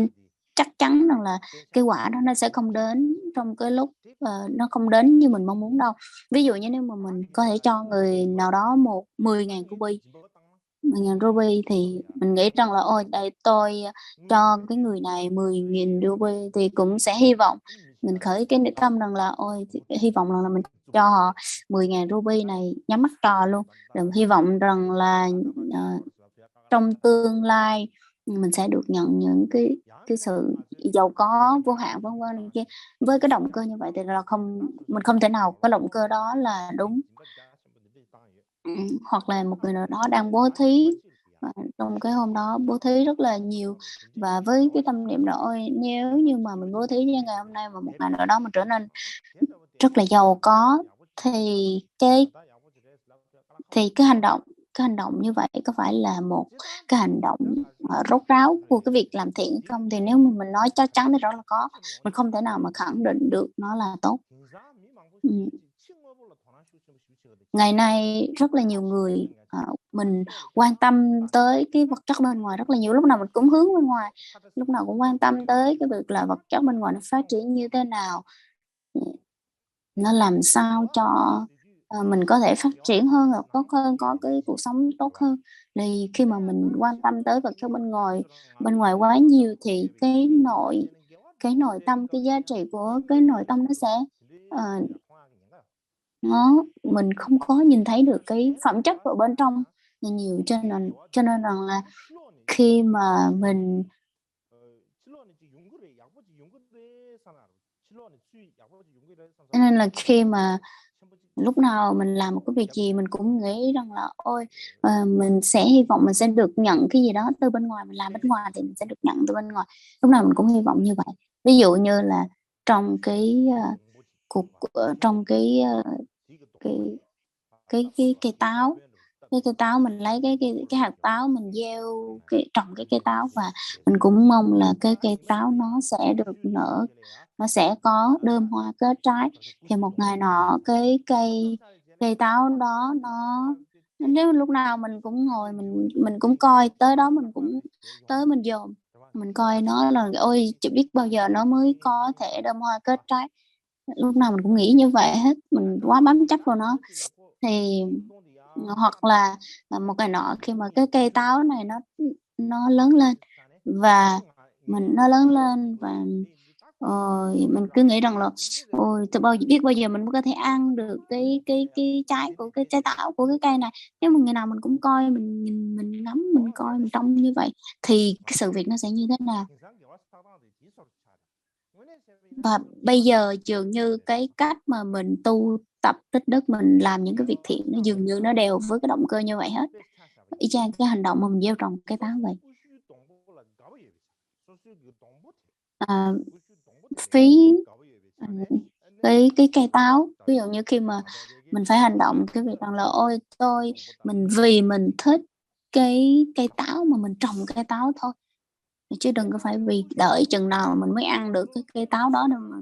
chắc chắn rằng là cái quả đó nó sẽ không đến trong cái lúc nó không đến như mình mong muốn đâu. Ví dụ như nếu mà mình có thể cho người nào đó 10.000 ruby, 10.000 ruby, thì mình nghĩ rằng là đây tôi cho cái người này 10.000 ruby thì cũng sẽ hy vọng, mình khởi cái tâm rằng là hy vọng rằng là mình cho họ 10.000 ruby này nhắm mắt trò luôn, đừng hy vọng rằng là trong tương lai mình sẽ được nhận những cái sự giàu có vô hạn vân vân này kia. Với cái động cơ như vậy thì là mình không thể nào cái động cơ đó là đúng. Hoặc là một người nào đó đang bố thí, trong cái hôm đó bố thí rất là nhiều, và với cái tâm niệm là ôi nếu như mà mình bố thí như ngày hôm nay và một ngày nào đó mình trở nên rất là giàu có, thì cái hành động như vậy có phải là một cái hành động rốt ráo của cái việc làm thiện không? Thì nếu mà mình nói chắc chắn thì đó là có, mình không thể nào mà khẳng định được nó là tốt. Ngày nay rất là nhiều người mình quan tâm tới cái vật chất bên ngoài rất là nhiều, lúc nào mình cũng hướng bên ngoài, lúc nào cũng quan tâm tới cái việc là vật chất bên ngoài nó phát triển như thế nào, nó làm sao cho mình có thể phát triển hơn, hoặc tốt hơn, có cái cuộc sống tốt hơn. Thì khi mà mình quan tâm tới vật chất bên ngoài quá nhiều thì cái nội tâm, cái giá trị của cái nội tâm nó sẽ mình không có nhìn thấy được cái phẩm chất ở bên trong là nhiều, cho nên rằng là khi mà mình cho nên là khi mà lúc nào mình làm một cái việc gì mình cũng nghĩ rằng là ôi mình sẽ hy vọng mình sẽ được nhận cái gì đó từ bên ngoài, mình làm bên ngoài thì mình sẽ được nhận từ bên ngoài, lúc nào mình cũng hy vọng như vậy. Ví dụ như là trong cái trong cái cây táo, mình lấy cái hạt táo mình gieo trồng cái cây táo, và mình cũng mong là cái cây táo nó sẽ được nở, nó sẽ có đơm hoa kết trái, thì một ngày nọ cái cây táo đó nó, nếu lúc nào mình cũng ngồi mình cũng coi tới đó, mình cũng tới mình dòm mình coi nó là ôi chỉ biết bao giờ nó mới có thể đơm hoa kết trái, lúc nào mình cũng nghĩ như vậy hết, mình quá bám chấp vào nó. Thì hoặc là một ngày nọ khi mà cái cây táo này nó lớn lên, và nó lớn lên và mình cứ nghĩ rằng là ôi từ biết bao giờ mình mới có thể ăn được cái trái của cái trái táo của cái cây này. Nếu mà ngày nào mình cũng coi, mình nhìn, mình ngắm, mình coi, mình trông như vậy thì cái sự việc nó sẽ như thế nào. Và bây giờ dường như cái cách mà mình tu tập tích đức, mình làm những cái việc thiện, nó dường như nó đều với cái động cơ như vậy hết, y chang cái hành động mà mình gieo trồng cây táo vậy. Phí cái cây táo, ví dụ như khi mà mình phải hành động cái việc rằng là ôi vì mình thích cái cây táo mà mình trồng cây táo thôi, chứ đừng có phải vì đợi chừng nào mình mới ăn được cái cây táo đó đâu mà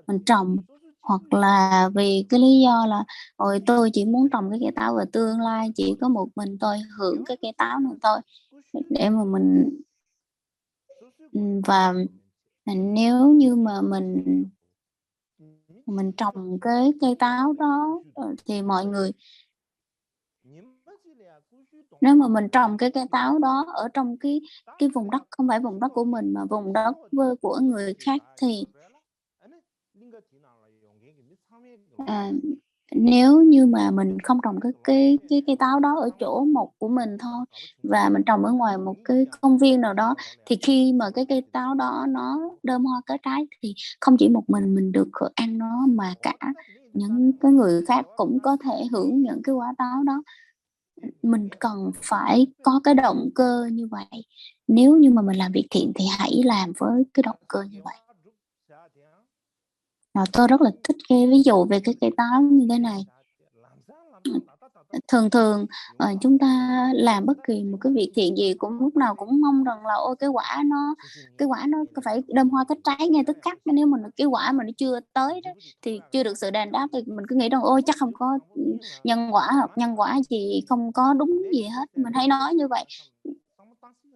mình trồng, hoặc là vì cái lý do là ôi tôi chỉ muốn trồng cái cây táo và tương lai chỉ có một mình tôi hưởng cái cây táo này thôi, để mà và nếu như mà mình trồng cái cây táo đó thì mọi người, nếu mà mình trồng cái cây táo đó ở trong cái vùng đất không phải vùng đất của mình mà vùng đất của người khác, thì nếu như mà mình không trồng cái cây táo đó ở chỗ một của mình thôi, và mình trồng ở ngoài một cái công viên nào đó, thì khi mà cái cây táo đó nó đơm hoa kết trái thì không chỉ một mình được ăn nó, mà cả những cái người khác cũng có thể hưởng những cái quả táo đó. Mình cần phải có cái động cơ như vậy. Nếu như mà mình làm việc thiện thì hãy làm với cái động cơ như vậy. Tôi rất là thích cái ví dụ về cái cây táo như thế này. Thường thường chúng ta làm bất kỳ một cái việc thiện gì cũng lúc nào cũng mong rằng là ôi cái quả nó phải đơm hoa kết trái ngay tức khắc. Nếu mà cái quả mà nó chưa tới đó, thì chưa được sự đền đáp, thì mình cứ nghĩ rằng ôi chắc không có nhân quả, hoặc nhân quả gì không có đúng gì hết, mình hay nói như vậy.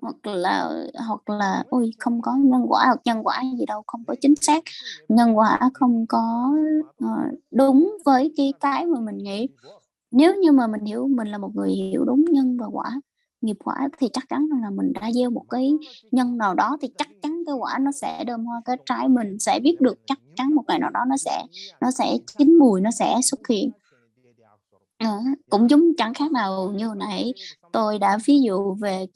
Hoặc là ôi không có nhân quả, hoặc nhân quả gì đâu không có chính xác, nhân quả không có đúng với cái mà mình nghĩ. Nếu như mà mình hiểu, mình là một người hiểu đúng nhân và quả, nghiệp quả, thì chắc chắn là mình đã gieo một cái nhân nào đó, thì chắc chắn cái quả nó sẽ đơm hoa kết trái, mình sẽ biết được chắc chắn một ngày nào đó nó sẽ chín mùi, nó sẽ xuất hiện. Cũng giống chẳng khác nào như hồi nãy tôi đã ví dụ về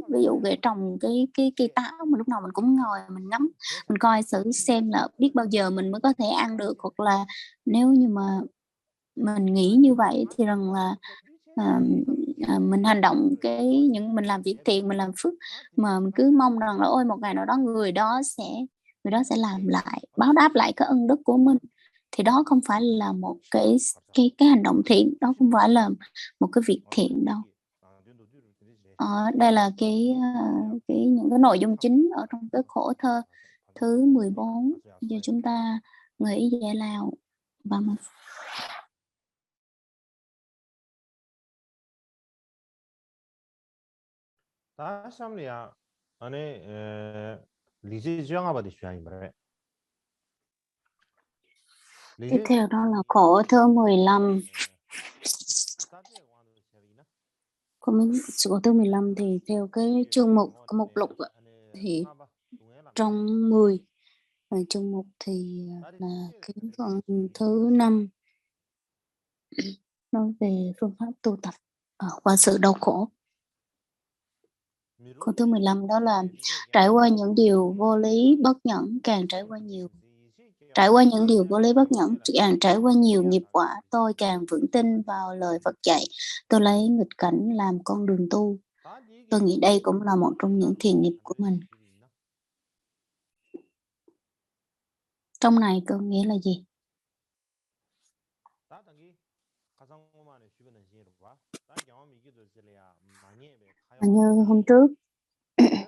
ví dụ về trồng cái cây táo, mà lúc nào mình cũng ngồi mình ngắm, mình coi thử xem là biết bao giờ mình mới có thể ăn được, hoặc là nếu như mà mình nghĩ như vậy thì rằng là à, mình hành động mình làm việc thiện, mình làm phước, mà mình cứ mong rằng là ôi một ngày nào đó người đó sẽ làm lại, báo đáp lại cái ân đức của mình, thì đó không phải là một cái hành động thiện, đó không phải là một cái việc thiện đâu. Đây là những cái nội dung chính ở trong cái khổ thơ thứ 14. Giờ chúng ta nghĩ giải lao và mình 다시 한번 야 안에 리제 주양아바 디슈아인 바래. tiếp theo đó là khổ thơ 15. Khổ thơ 15 thì theo cái chương mục mục lục thì trong 10 chương mục thì là cái phần thứ 5 nói về phương pháp tu tập qua sự đau khổ. Câu thứ 15 đó là trải qua những điều vô lý bất nhẫn, càng trải qua những điều vô lý bất nhẫn, càng trải qua nhiều nghiệp quả, tôi càng vững tin vào lời Phật dạy. Tôi lấy nghịch cảnh làm con đường tu. Tôi nghĩ đây cũng là một trong những thiện nghiệp của mình. Trong này có nghĩa là gì? Như hôm trước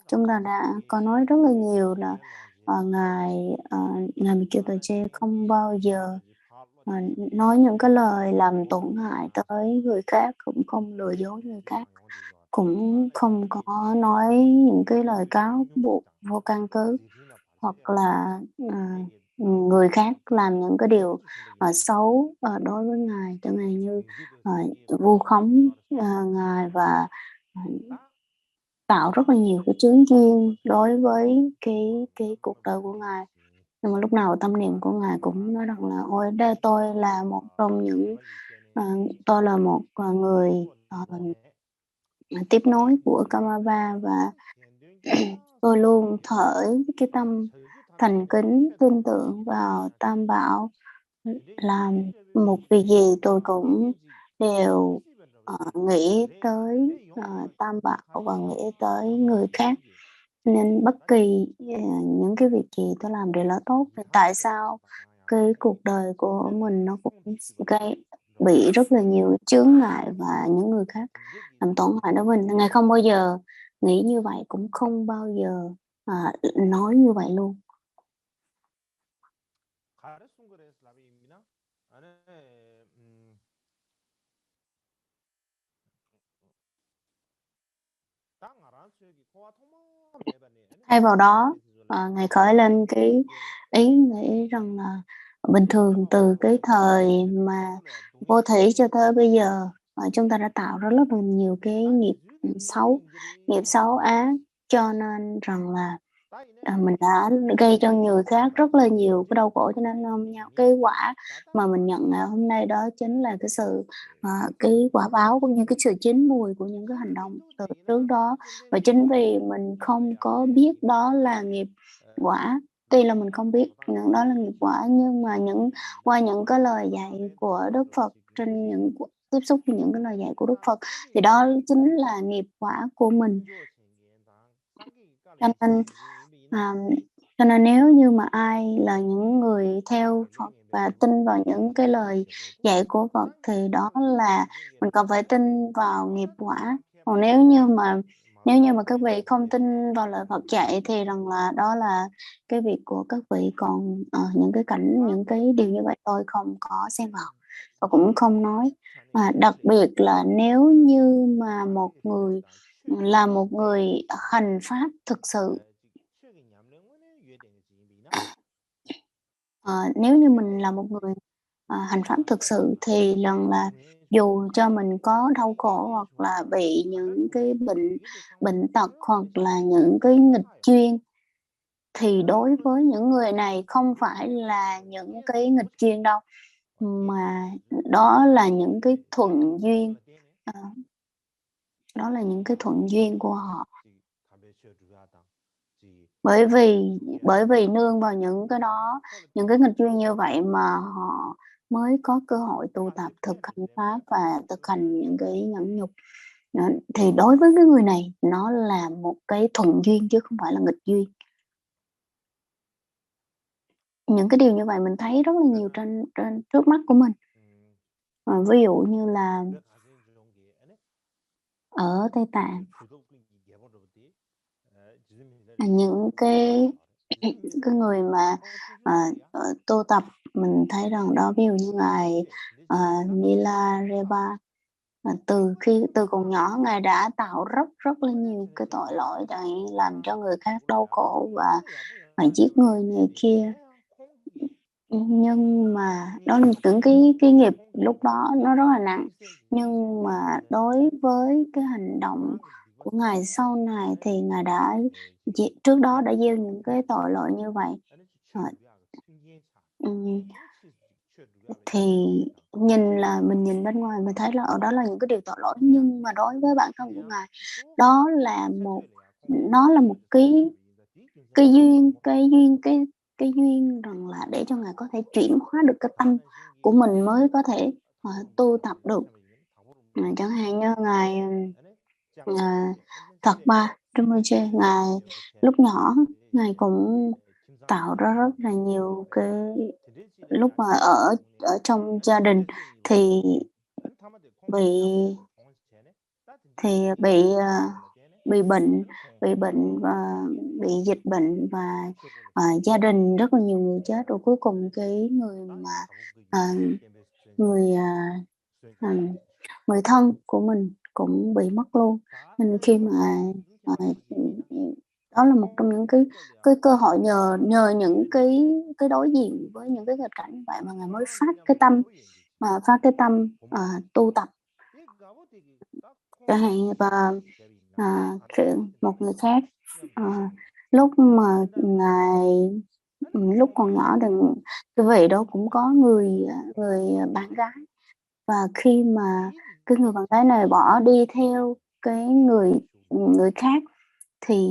chúng ta đã có nói rất là nhiều là ngài Mikitoche không bao giờ nói những cái lời làm tổn hại tới người khác, cũng không lừa dối người khác, cũng không có nói những cái lời cáo buộc vô căn cứ, hoặc là người khác làm những cái điều xấu đối với ngài, chẳng hạn như vu khống ngài và tạo rất là nhiều cái chướng duyên đối với cái cuộc đời của ngài. Nhưng mà lúc nào tâm niệm của ngài cũng nói rằng là ôi đây tôi là một trong những tôi là một người tiếp nối của Kamava, và tôi luôn thởi cái tâm thành kính tin tưởng vào Tam Bảo, làm một việc gì tôi cũng đều nghĩ tới Tam Bảo và nghĩ tới người khác, nên bất kỳ những cái việc gì tôi làm đều là tốt. Thì tại sao cái cuộc đời của mình nó cũng bị rất là nhiều chướng ngại và những người khác làm tổn hại đến mình? Ngài không bao giờ nghĩ như vậy, cũng không bao giờ nói như vậy luôn. Thay vào đó ngài khởi lên cái ý nghĩ rằng là bình thường từ cái thời mà vô thủy cho tới bây giờ chúng ta đã tạo ra rất là nhiều cái nghiệp xấu ác, cho nên rằng là mình đã gây cho người khác rất là nhiều cái đau khổ, cho nên cái quả mà mình nhận ngày hôm nay đó chính là cái sự cái quả báo cũng như cái sự chín mùi của những cái hành động từ trước đó. Và chính vì mình không có biết đó là nghiệp quả, tuy là mình không biết đó là nghiệp quả, nhưng mà qua những cái lời dạy của Đức Phật, trên những tiếp xúc với những cái lời dạy của Đức Phật, thì đó chính là nghiệp quả của mình. Cho nên nếu như mà ai là những người theo Phật và tin vào những cái lời dạy của Phật, thì đó là mình còn phải tin vào nghiệp quả. Còn nếu như mà các vị không tin vào lời Phật dạy thì rằng là đó là cái việc của các vị. Còn những cái điều như vậy tôi không có xen vào và cũng không nói. Đặc biệt là nếu như mà một người hành pháp thực sự, nếu như mình là một người hành pháp thực sự, thì lần là dù cho mình có đau khổ hoặc là bị những cái bệnh tật hoặc là những cái nghịch duyên, thì đối với những người này không phải là những cái nghịch duyên đâu, mà đó là những cái thuận duyên, đó là những cái thuận duyên của họ. Bởi vì nương vào những cái đó, những cái nghịch duyên như vậy mà họ mới có cơ hội tu tập thực hành pháp và thực hành những cái nhẫn nhục. Thì đối với cái người này nó là một cái thuận duyên chứ không phải là nghịch duyên. Những cái điều như vậy mình thấy rất là nhiều trên trước mắt của mình. Ví dụ như là ở Tây Tạng, những cái người mà tu tập, mình thấy rằng đó, ví dụ như ngài Milarepa, từ còn nhỏ ngài đã tạo rất là nhiều cái tội lỗi để làm cho người khác đau khổ và phải giết người này kia. Nhưng mà đó là những cái nghiệp lúc đó nó rất là nặng, nhưng mà đối với cái hành động của ngài sau này thì ngài đã trước đó đã gieo những cái tội lỗi như vậy. Thì mình nhìn bên ngoài mình thấy là ở đó là những cái điều tội lỗi, nhưng mà đối với bản thân của ngài, đó là nó là một cái duyên rằng là để cho ngài có thể chuyển hóa được cái tâm của mình mới có thể tu tập được. Chẳng hạn như ngài Phật Ba Rinpoche, ngài lúc nhỏ ngài cũng tạo ra rất là nhiều cái, lúc mà ở trong gia đình thì bị bị bệnh và bị dịch bệnh, và gia đình rất là nhiều người chết, rồi cuối cùng cái người mà người người thân của mình cũng bị mất luôn. Nên khi mà đó là một trong những cái cơ hội, nhờ những cái đối diện với những cái nghịch cảnh như vậy mà ngài mới phát cái tâm tu tập. Chẳng hạn và một người khác, lúc mà ngài lúc còn nhỏ thì cái vị đó cũng có người bạn gái, và khi mà cái người bạn gái này bỏ đi theo cái người khác thì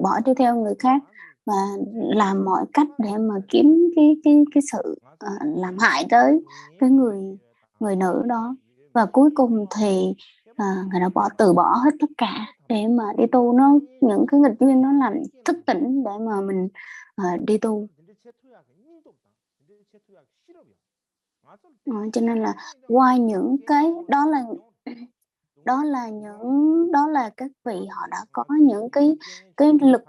bỏ đi theo người khác và làm mọi cách để mà kiếm cái sự làm hại tới cái người nữ đó, và cuối cùng thì người đã từ bỏ hết tất cả để mà đi tu. Những cái nghịch duyên nó làm thức tỉnh để mà mình đi tu. Cho nên là qua những cái đó là các vị họ đã có những cái lực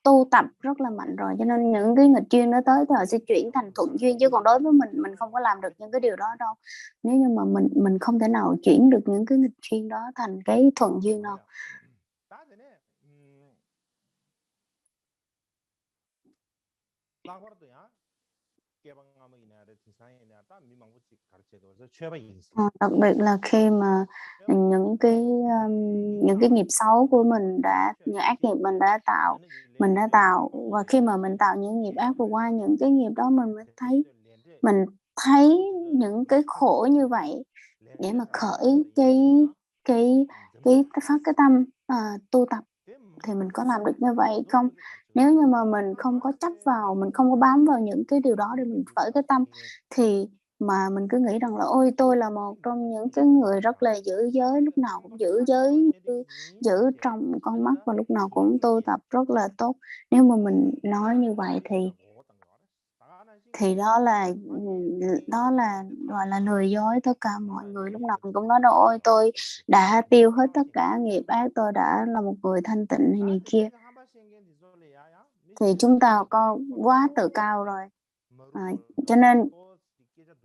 tu tập rất là mạnh rồi, cho nên những cái nghịch duyên nó tới thì họ sẽ chuyển thành thuận duyên. Chứ còn đối với mình không có làm được những cái điều đó đâu. Nếu như mà mình không thể nào chuyển được những cái nghịch duyên đó thành cái thuận duyên đâu. Đặc biệt là khi mà những cái nghiệp xấu của mình những ác nghiệp mình đã tạo, và khi mà mình tạo những nghiệp ác, vừa qua những cái nghiệp đó mình thấy những cái khổ như vậy, để mà khởi cái phát cái tâm tu tập, thì mình có làm được như vậy không? Nếu như mà mình không có chấp vào, mình không có bám vào những cái điều đó để mình khởi cái tâm, thì mà mình cứ nghĩ rằng là ôi tôi là một trong những cái người rất là giữ giới, lúc nào cũng giữ giới, giữ trong con mắt, và lúc nào cũng tu tập rất là tốt. Nếu mà mình nói như vậy thì đó là gọi là lừa dối tất cả mọi người. Lúc nào mình cũng nói đâu ôi tôi đã tiêu hết tất cả nghiệp ác, tôi đã là một người thanh tịnh này kia, thì chúng ta có quá tự cao rồi.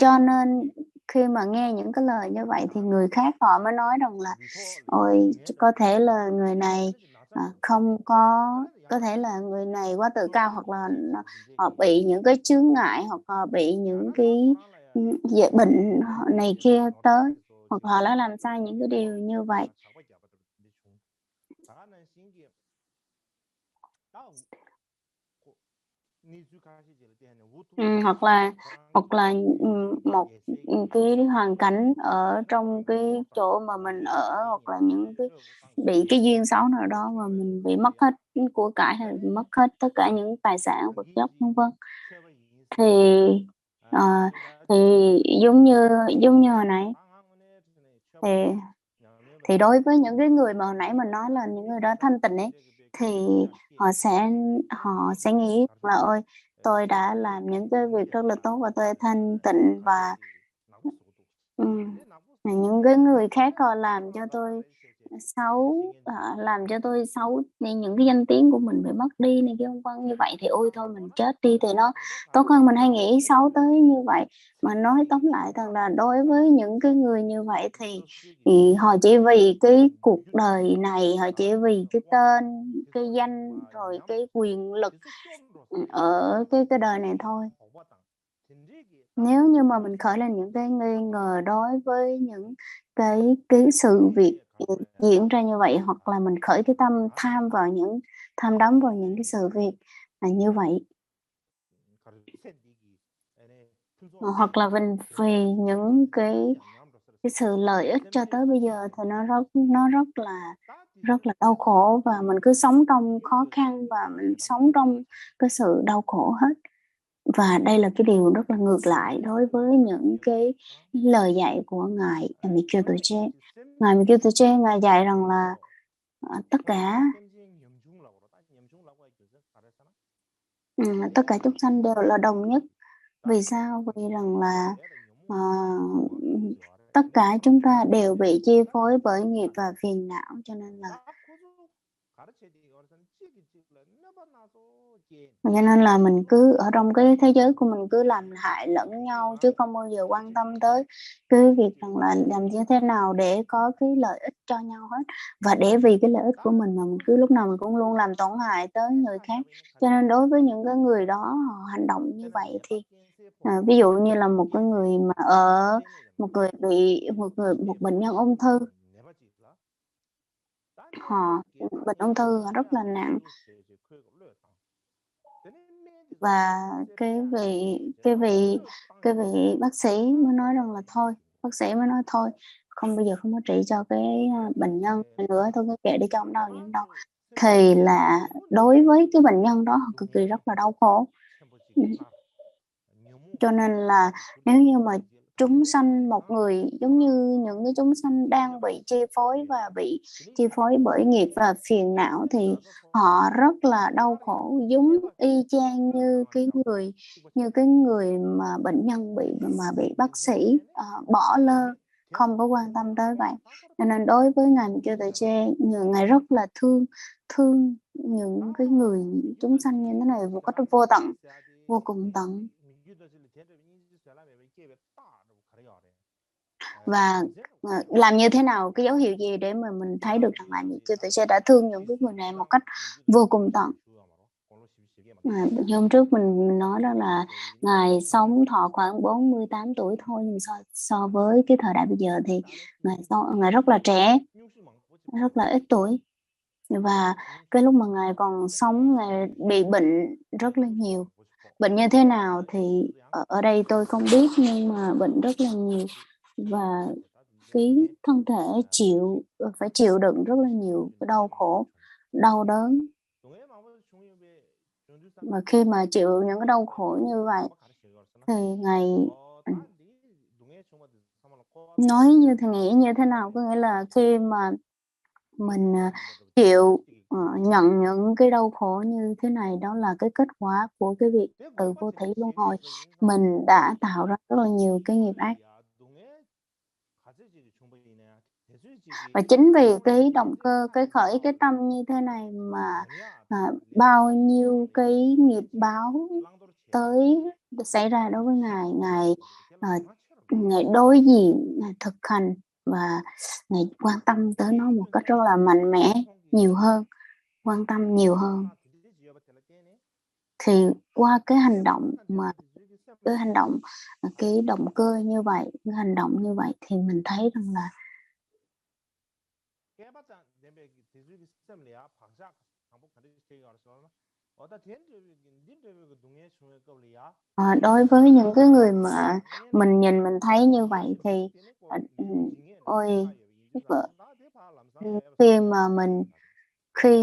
Cho nên khi mà nghe những cái lời như vậy thì người khác họ mới nói rằng là ôi có thể là người này không có thể là người này quá tự cao, hoặc là họ bị những cái chướng ngại, hoặc là bị những cái bệnh này kia tới, hoặc họ đã làm sai những cái điều như vậy. hoặc là một cái hoàn cảnh ở trong cái chỗ mà mình ở, hoặc là những cái bị cái duyên xấu nào đó mà mình bị mất hết của cải hay mất hết tất cả những tài sản vật chất vân vân, thì ờ, thì giống như hồi nãy, thì đối với những cái người mà hồi nãy mình nói là những người đó thanh tịnh ấy, thì họ sẽ nghĩ là ôi, tôi đã làm những cái việc rất là tốt và tôi thanh tịnh, và những cái người khác họ làm cho tôi xấu, làm cho tôi xấu nên những cái danh tiếng của mình bị mất đi này kia vân vân, như vậy thì ôi thôi mình chết đi thì nó tốt hơn. Mình hay nghĩ xấu tới như vậy. Mà nói tóm lại rằng là đối với những cái người như vậy thì họ chỉ vì cái cuộc đời này, họ chỉ vì cái tên, cái danh, rồi cái quyền lực ở cái đời này thôi. Nếu như mà mình khởi lên những cái nghi ngờ đối với những cái sự việc diễn ra như vậy, hoặc là mình khởi cái tâm tham đắm vào những cái sự việc là như vậy, hoặc là vì những cái sự lợi ích cho tới bây giờ, thì nó rất là đau khổ, và mình cứ sống trong khó khăn và mình sống trong cái sự đau khổ hết. Và đây là cái điều rất là ngược lại đối với những cái lời dạy của Ngài Mikyotoche. Ngài Mikyotoche, Ngài dạy rằng là tất cả chúng sanh đều là đồng nhất. Vì sao? Vì rằng là tất cả chúng ta đều bị chi phối bởi nghiệp và phiền não, cho nên là mình cứ ở trong cái thế giới của mình cứ làm hại lẫn nhau, chứ không bao giờ quan tâm tới cái việc rằng là làm như thế nào để có cái lợi ích cho nhau hết. Và để vì cái lợi ích của mình mà mình cứ lúc nào mình cũng luôn làm tổn hại tới người khác. Cho nên đối với những cái người đó họ hành động như vậy thì ví dụ như là một cái người mà một bệnh nhân ung thư, bệnh ung thư họ rất là nặng, và cái vị bác sĩ mới nói rằng là thôi, bác sĩ mới nói thôi, bây giờ không có trị cho cái bệnh nhân nữa, thôi cứ kệ đi, cho ông đau gì ông đau. Thì là đối với cái bệnh nhân đó họ cực kỳ rất là đau khổ. Cho nên là nếu như mà chúng sanh, một người giống như những cái chúng sanh đang bị chi phối và bị chi phối bởi nghiệp và phiền não, thì họ rất là đau khổ, giống y chang như cái người mà bệnh nhân bị bác sĩ bỏ lơ, không có quan tâm tới vậy. Cho nên đối với Ngài Mikyotoche, Ngài rất là thương những cái người chúng sanh như thế này một cách vô tận, vô cùng tận. Và làm như thế nào, cái dấu hiệu gì để mà mình thấy được rằng là Mikyotoche đã thương những cái người này một cách vô cùng tận. Hôm trước mình nói đó là Ngài sống thọ khoảng 48 tuổi thôi, nhưng so với cái thời đại bây giờ thì Ngài rất là trẻ, rất là ít tuổi. Và cái lúc mà Ngài còn sống, Ngài bị bệnh rất là nhiều. Bệnh như thế nào thì ở đây tôi không biết, nhưng mà bệnh rất là nhiều, và cái thân thể phải chịu đựng rất là nhiều cái đau khổ, đau đớn. Mà khi mà chịu những cái đau khổ như vậy thì Ngài nói nghĩ như thế nào, có nghĩa là khi mà mình chịu nhận những cái đau khổ như thế này, đó là cái kết quả của cái việc từ vô thủy luân hồi. Mình đã tạo ra rất là nhiều cái nghiệp ác, và chính vì cái động cơ, cái khởi cái tâm như thế này mà bao nhiêu cái nghiệp báo xảy ra đối với Ngài. Ngài đối diện, Ngài thực hành, và Ngài quan tâm tới nó một cách rất là mạnh mẽ, nhiều hơn, quan tâm nhiều hơn. Thì qua cái hành động cái động cơ như vậy, cái hành động như vậy, thì mình thấy rằng là Đối với những cái người mà mình nhìn mình thấy như vậy thì ôi vợ, khi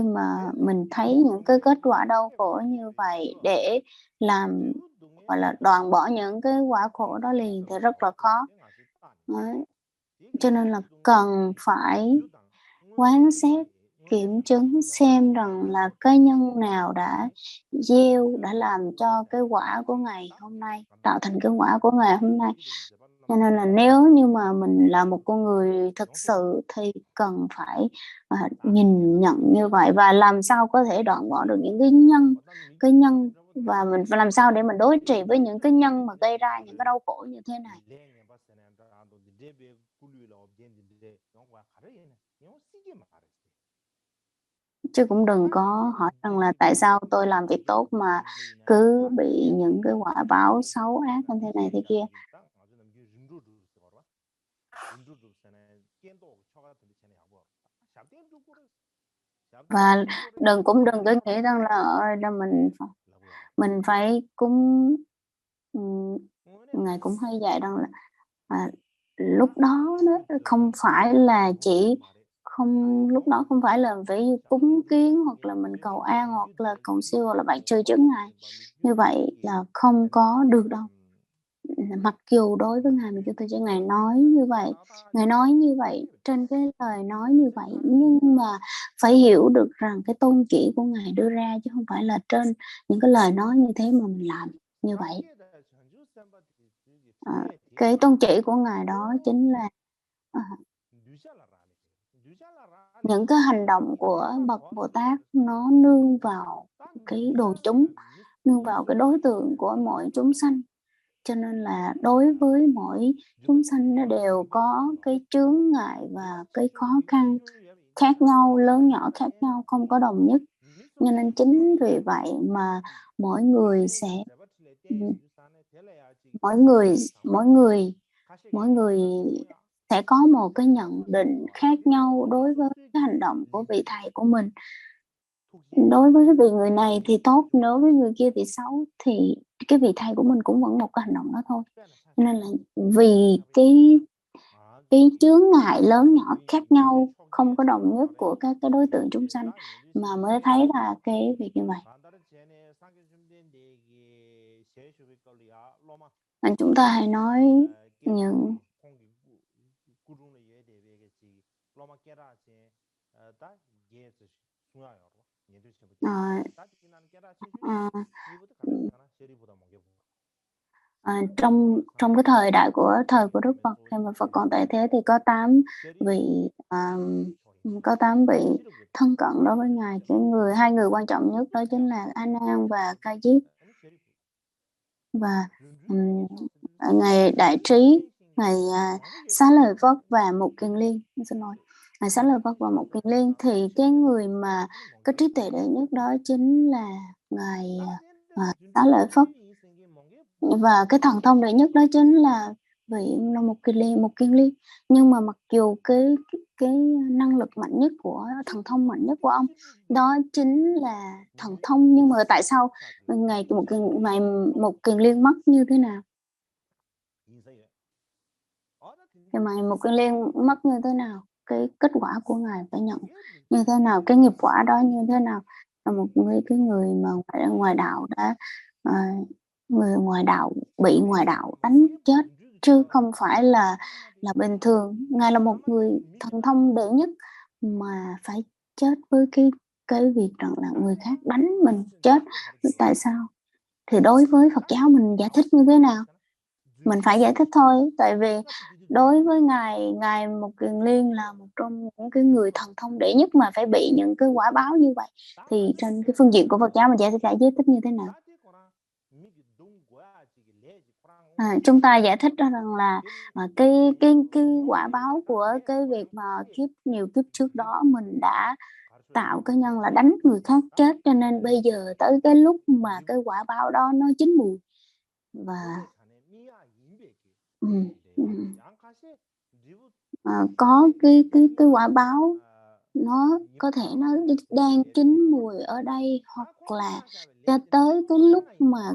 mà mình thấy những cái kết quả đau khổ như vậy để làm gọi là đoạn bỏ những cái quả khổ đó liền thì rất là khó. Đấy. Cho nên là cần phải quán xét, kiểm chứng xem rằng là cái nhân nào đã gieo, đã làm cho cái quả của ngày hôm nay, tạo thành cái quả của ngày hôm nay. Cho nên là nếu như mà mình là một con người thực sự thì cần phải nhìn nhận như vậy và làm sao có thể đoạn bỏ được những cái nhân và mình phải làm sao để mình đối trị với những cái nhân mà gây ra những cái đau khổ như thế này. Chứ cũng đừng có hỏi rằng là tại sao tôi làm việc tốt mà cứ bị những cái quả báo xấu ác như thế này thế kia. Và đừng có nghĩ rằng là mình phải cúng. Ngài cũng hay dạy rằng là lúc đó không phải là lúc đó không phải là phải cúng kiến hoặc là mình cầu an hoặc là cầu siêu hoặc là bạn chơi chứng Ngài. Như vậy là không có được đâu. Mặc dù đối với Ngài, mình Chúa Trời Ngài nói như vậy trên cái lời nói như vậy, nhưng mà phải hiểu được rằng cái tôn chỉ của Ngài đưa ra chứ không phải là trên những cái lời nói như thế mà mình làm như vậy. Cái tôn chỉ của Ngài đó chính là những cái hành động của bậc Bồ Tát nó nương vào cái đồ chúng, nương vào cái đối tượng của mọi chúng sanh. Cho nên là đối với mỗi chúng sanh nó đều có cái chướng ngại và cái khó khăn khác nhau, lớn nhỏ khác nhau, không có đồng nhất. Cho nên chính vì vậy mà mỗi người sẽ có một cái nhận định khác nhau đối với cái hành động của vị thầy của mình. Đối với vị người này thì tốt, đối với người kia thì xấu, thì cái vị thầy của mình cũng vẫn một cái hành động đó thôi. Nên là vì cái chướng ngại lớn nhỏ khác nhau, không có đồng nhất của các cái đối tượng chúng sanh mà mới thấy là cái việc như vậy. Chúng ta hãy nói những trong cái thời của Đức Phật, khi mà Phật còn tại thế thì có 8 vị thân cận đối với Ngài. Hai người quan trọng nhất đó chính là A Nan và Ca Diếp. Và Ngài Đại Trí, Ngài Xá Lợi Phất và Mục Kiền Liên. Ngài Xá Lợi Phất và Mục Kiền Liên thì cái người mà có trí tuệ đệ nhất đó chính là Ngài Xá Lợi Phất. Và cái thần thông đệ nhất đó chính là vị Mục Kiền Liên. Nhưng mà mặc dù cái năng lực mạnh nhất của thần thông mạnh nhất của ông đó chính là thần thông, nhưng mà tại sao Ngài Mục Kiền Liên mất như thế nào? Thì Mục Kiền Liên mất như thế nào? Cái kết quả của Ngài phải nhận như thế nào? Cái nghiệp quả đó như thế nào? Là cái người mà ngoài đạo đã người bị ngoại đạo đánh chết, chứ không phải là bình thường. Ngài là một người thần thông đệ nhất mà phải chết với cái việc rằng là người khác đánh mình chết. Tại sao? Thì đối với Phật giáo mình giải thích như thế nào? Mình phải giải thích thôi, tại vì đối với ngài Mục Kiền Liên là một trong những cái người thần thông đệ nhất mà phải bị những cái quả báo như vậy, thì trên cái phương diện của Phật giáo mình giải thích như thế nào? Chúng ta giải thích rằng là cái quả báo của cái việc mà nhiều kiếp trước đó mình đã tạo cái nhân là đánh người khác chết, cho nên bây giờ tới cái lúc mà cái quả báo đó nó chín mùi và có cái quả báo nó có thể nó đang chín mùi ở đây, hoặc là cho tới cái lúc mà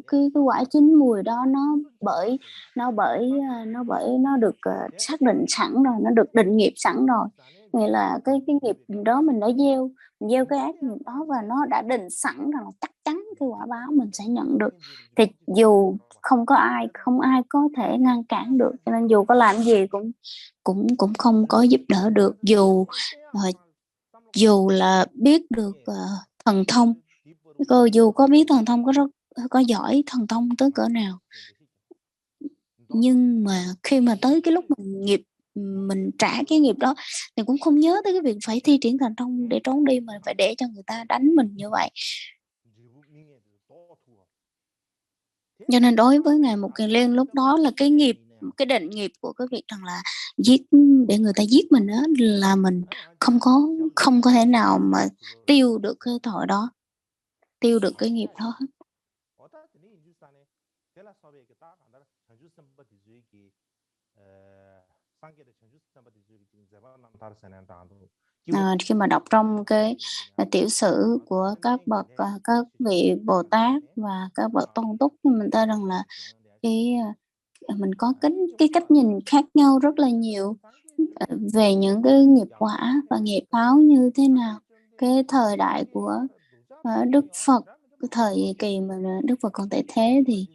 cái quả chín mùi đó nó được xác định sẵn rồi, nó được định nghiệp sẵn rồi. Nghĩa là cái nghiệp đó mình đã gieo cái ác nghiệp đó và nó đã định sẵn rằng là chắc chắn cái quả báo mình sẽ nhận được, thì dù không ai có thể ngăn cản được, cho nên dù có làm gì cũng không có giúp đỡ được, dù là biết được thần thông, dù có biết thần thông có giỏi thần thông tới cỡ nào, nhưng mà khi mà tới cái lúc mình trả cái nghiệp đó thì cũng không nhớ tới cái việc phải thi triển thần thông để trốn đi, mà phải để cho người ta đánh mình như vậy. Cho nên đối với Ngài Mục Kiền Liên lúc đó là cái định nghiệp của cái việc rằng là để người ta giết mình đó, là mình không có thể nào mà tiêu được cái tội đó, tiêu được cái nghiệp đó. Khi mà đọc trong cái tiểu sử của các vị Bồ Tát và các bậc Tôn Túc, mình ta rằng là mình có cái cách nhìn khác nhau rất là nhiều về những cái nghiệp quả và nghiệp báo như thế nào. Cái thời đại của Đức Phật, cái thời kỳ mà Đức Phật còn tại thế, thì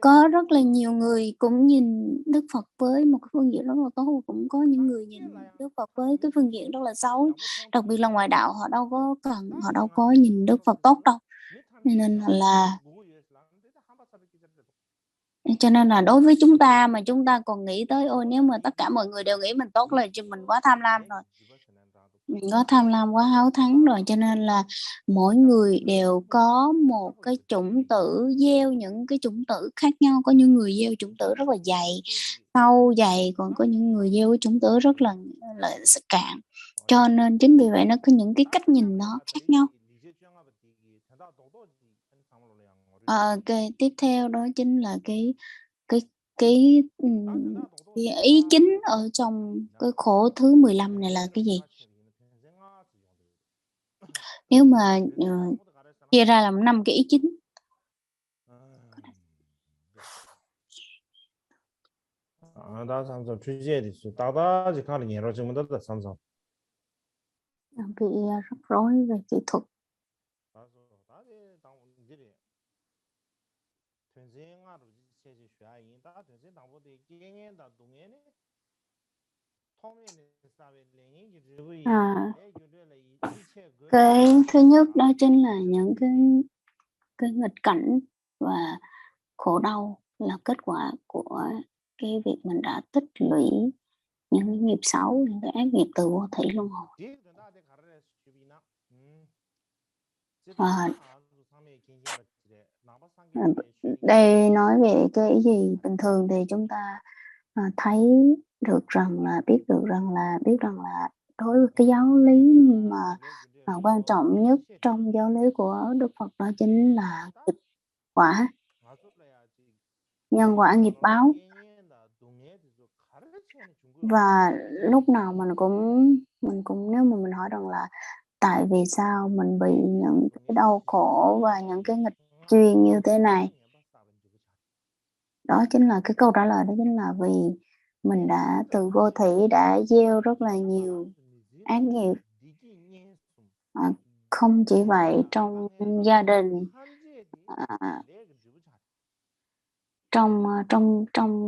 có rất là nhiều người cũng nhìn Đức Phật với một cái phương diện rất là tốt, cũng có những người nhìn Đức Phật với cái phương diện rất là xấu. Đặc biệt là ngoại đạo, họ đâu có nhìn Đức Phật tốt đâu. Cho nên là đối với chúng ta mà chúng ta còn nghĩ tới nếu mà tất cả mọi người đều nghĩ mình tốt là mình quá tham lam rồi, mình có tham lam quá háo thắng rồi. Cho nên là mỗi người đều có một cái chủng tử, gieo những cái chủng tử khác nhau. Có những người gieo chủng tử rất là sâu dày, còn có những người gieo cái chủng tử rất là cạn. Cho nên chính vì vậy nó có những cái cách nhìn nó khác nhau. Cái tiếp theo đó chính là cái ý chính ở trong cái khổ thứ 15 này là cái gì? Nếu mà chia ra làm 5 cái ý chính. Bị rắc rối về kỹ thuật. Cái thứ nhất đó chính là những cái nghịch cảnh và khổ đau là kết quả của cái việc mình đã tích lũy những cái nghiệp xấu, những cái ác nghiệp từ vô thủy luân hồi. Đây nói về cái gì bình thường thì chúng ta thấy được rằng là biết rằng là đối với cái giáo lý mà quan trọng nhất trong giáo lý của Đức Phật đó chính là nghiệp quả, nhân quả nghiệp báo. Và lúc nào mình cũng nếu mà mình hỏi rằng là tại vì sao mình bị những cái đau khổ và những cái nghịch duyên như thế này, đó chính là cái câu trả lời, đó chính là vì mình đã từ vô thủy đã gieo rất là nhiều ác nghiệp. Không chỉ vậy, trong gia đình, trong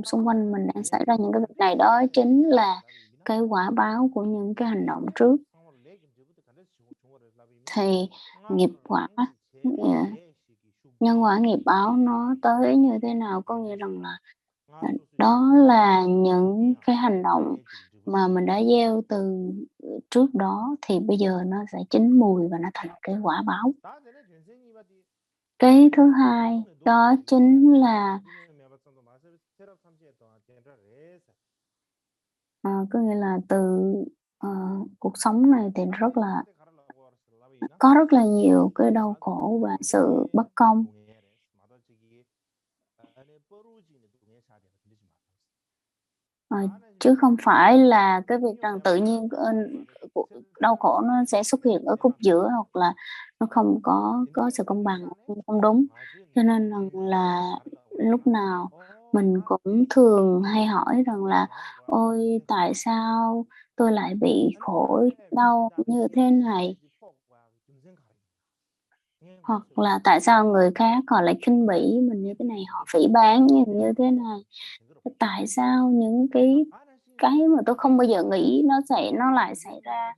xung quanh mình đang xảy ra những cái việc này, đó chính là cái quả báo của những cái hành động trước. Thì nghiệp quả, nhân quả nghiệp báo nó tới như thế nào? Có nghĩa rằng là đó là những cái hành động mà mình đã gieo từ trước đó, thì bây giờ nó sẽ chín mùi và nó thành cái quả báo. Cái thứ hai đó chính là có nghĩa là từ cuộc sống này thì có rất là nhiều cái đau khổ và sự bất công. Chứ không phải là cái việc rằng tự nhiên đau khổ nó sẽ xuất hiện ở khúc giữa, hoặc là nó không có sự công bằng, không đúng. Cho nên rằng là lúc nào mình cũng thường hay hỏi rằng là ôi tại sao tôi lại bị khổ đau như thế này, hoặc là tại sao người khác họ lại khinh bỉ mình như thế này, họ phỉ báng như thế này, tại sao những cái mà tôi không bao giờ nghĩ nó lại xảy ra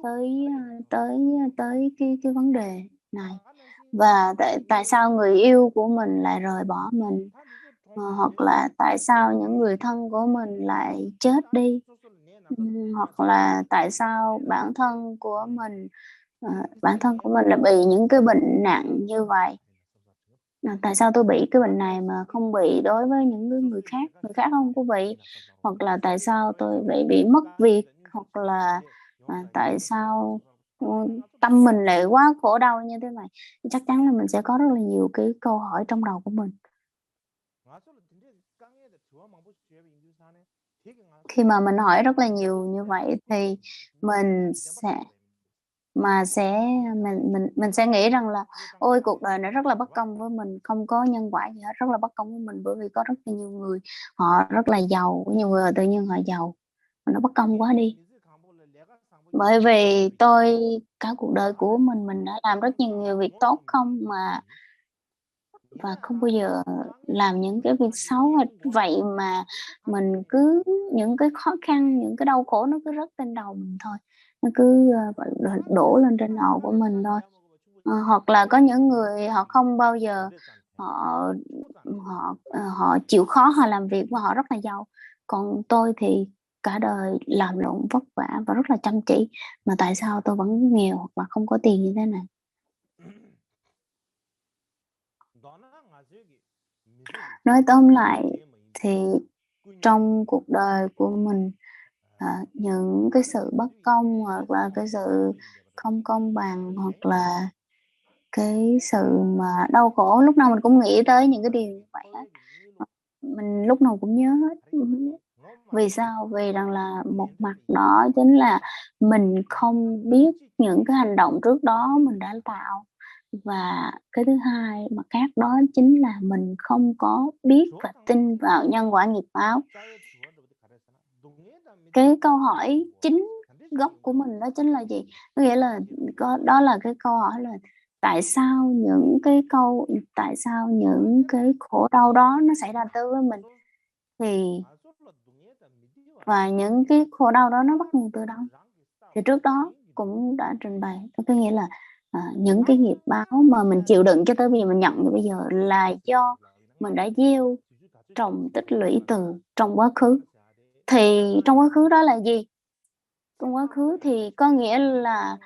tới tới tới cái vấn đề này. Và tại sao người yêu của mình lại rời bỏ mình, hoặc là tại sao những người thân của mình lại chết đi, hoặc là tại sao bản thân của mình lại bị những cái bệnh nặng như vậy. Tại sao tôi bị cái bệnh này mà không bị đối với những người khác không có bị, hoặc là tại sao tôi bị mất việc, hoặc là tại sao tâm mình lại quá khổ đau như thế này. Chắc chắn là mình sẽ có rất là nhiều cái câu hỏi trong đầu của mình. Khi mà mình hỏi rất là nhiều như vậy thì mình mình sẽ nghĩ rằng là ôi cuộc đời này rất là bất công với mình, không có nhân quả gì hết, rất là bất công với mình, bởi vì có rất là nhiều người họ rất là giàu, nhiều người tự nhiên họ giàu, nó bất công quá đi. Bởi vì cả cuộc đời của mình đã làm rất nhiều việc tốt không mà, và không bao giờ làm những cái việc xấu. Vậy mà mình cứ những cái khó khăn, những cái đau khổ nó cứ rớt trên đầu mình thôi, nó cứ đổ lên trên đầu của mình thôi. Hoặc là có những người họ không bao giờ họ họ chịu khó, họ làm việc và họ rất là giàu. Còn tôi thì cả đời làm lụng vất vả và rất là chăm chỉ, mà tại sao tôi vẫn nghèo hoặc là không có tiền như thế này. Nói tóm lại thì trong cuộc đời của mình, những cái sự bất công, hoặc là cái sự không công bằng, hoặc là cái sự mà đau khổ, lúc nào mình cũng nghĩ tới những cái điều như vậy hết. Mình lúc nào cũng nhớ hết. Vì sao? Vì rằng là một mặt đó chính là mình không biết những cái hành động trước đó mình đã tạo, và cái thứ hai mặt khác đó chính là mình không có biết và tin vào nhân quả nghiệp báo. Cái câu hỏi chính gốc của mình đó chính là gì? Có nghĩa là đó là cái câu hỏi là tại sao những cái khổ đau đó nó xảy ra tới với mình, thì và những cái khổ đau đó nó bắt nguồn từ đâu? Thì trước đó cũng đã trình bày, có nghĩa là những cái nghiệp báo mà mình chịu đựng cho tới bây giờ, mình nhận như bây giờ là do mình đã gieo trồng tích lũy từ trong quá khứ. Thì trong quá khứ đó là gì? Trong quá khứ thì có nghĩa là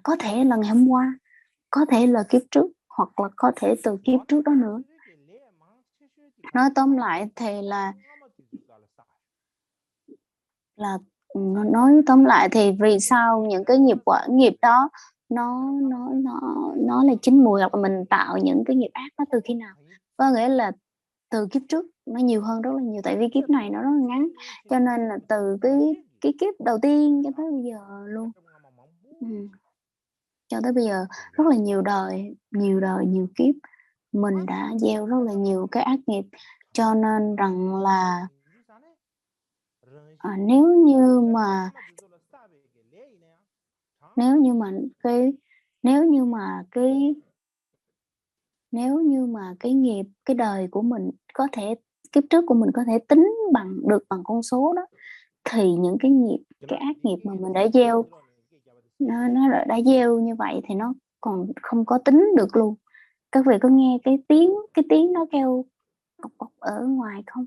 có thể là ngày hôm qua, có thể là kiếp trước, hoặc là có thể từ kiếp trước đó nữa. Nói tóm lại thì nói tóm lại thì vì sao những cái nghiệp đó nó là chín mùi, hoặc là mình tạo những cái nghiệp ác đó từ khi nào? Có nghĩa là từ kiếp trước nó nhiều hơn rất là nhiều, tại vì kiếp này nó rất là ngắn, cho nên là từ cái kiếp đầu tiên cho tới bây giờ luôn, cho tới bây giờ rất là nhiều đời nhiều kiếp mình đã gieo rất là nhiều cái ác nghiệp. Cho nên rằng là nếu như mà cái nghiệp, cái đời của mình có thể, kiếp trước của mình có thể tính được bằng con số đó, thì những cái ác nghiệp mà mình đã gieo, nó đã gieo như vậy thì nó còn không có tính được luôn. Các vị có nghe cái tiếng nó kêu cộc cộc ở ngoài không?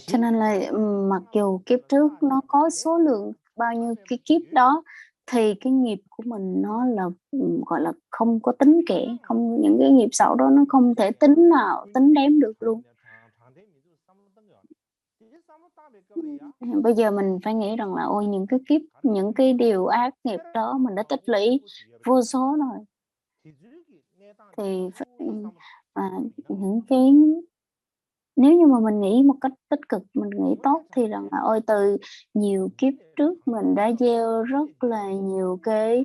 Cho nên là mặc dù kiếp trước nó có số lượng bao nhiêu cái kiếp đó thì cái nghiệp của mình nó là gọi là không có tính kể, không, những cái nghiệp xấu đó nó không thể tính nào tính đếm được luôn. Bây giờ mình phải nghĩ rằng là ôi những cái kiếp, những cái điều ác nghiệp đó mình đã tích lũy vô số rồi, thì những cái, nếu như mà mình nghĩ một cách tích cực, mình nghĩ tốt thì rằng là ôi từ nhiều kiếp trước mình đã gieo rất là nhiều cái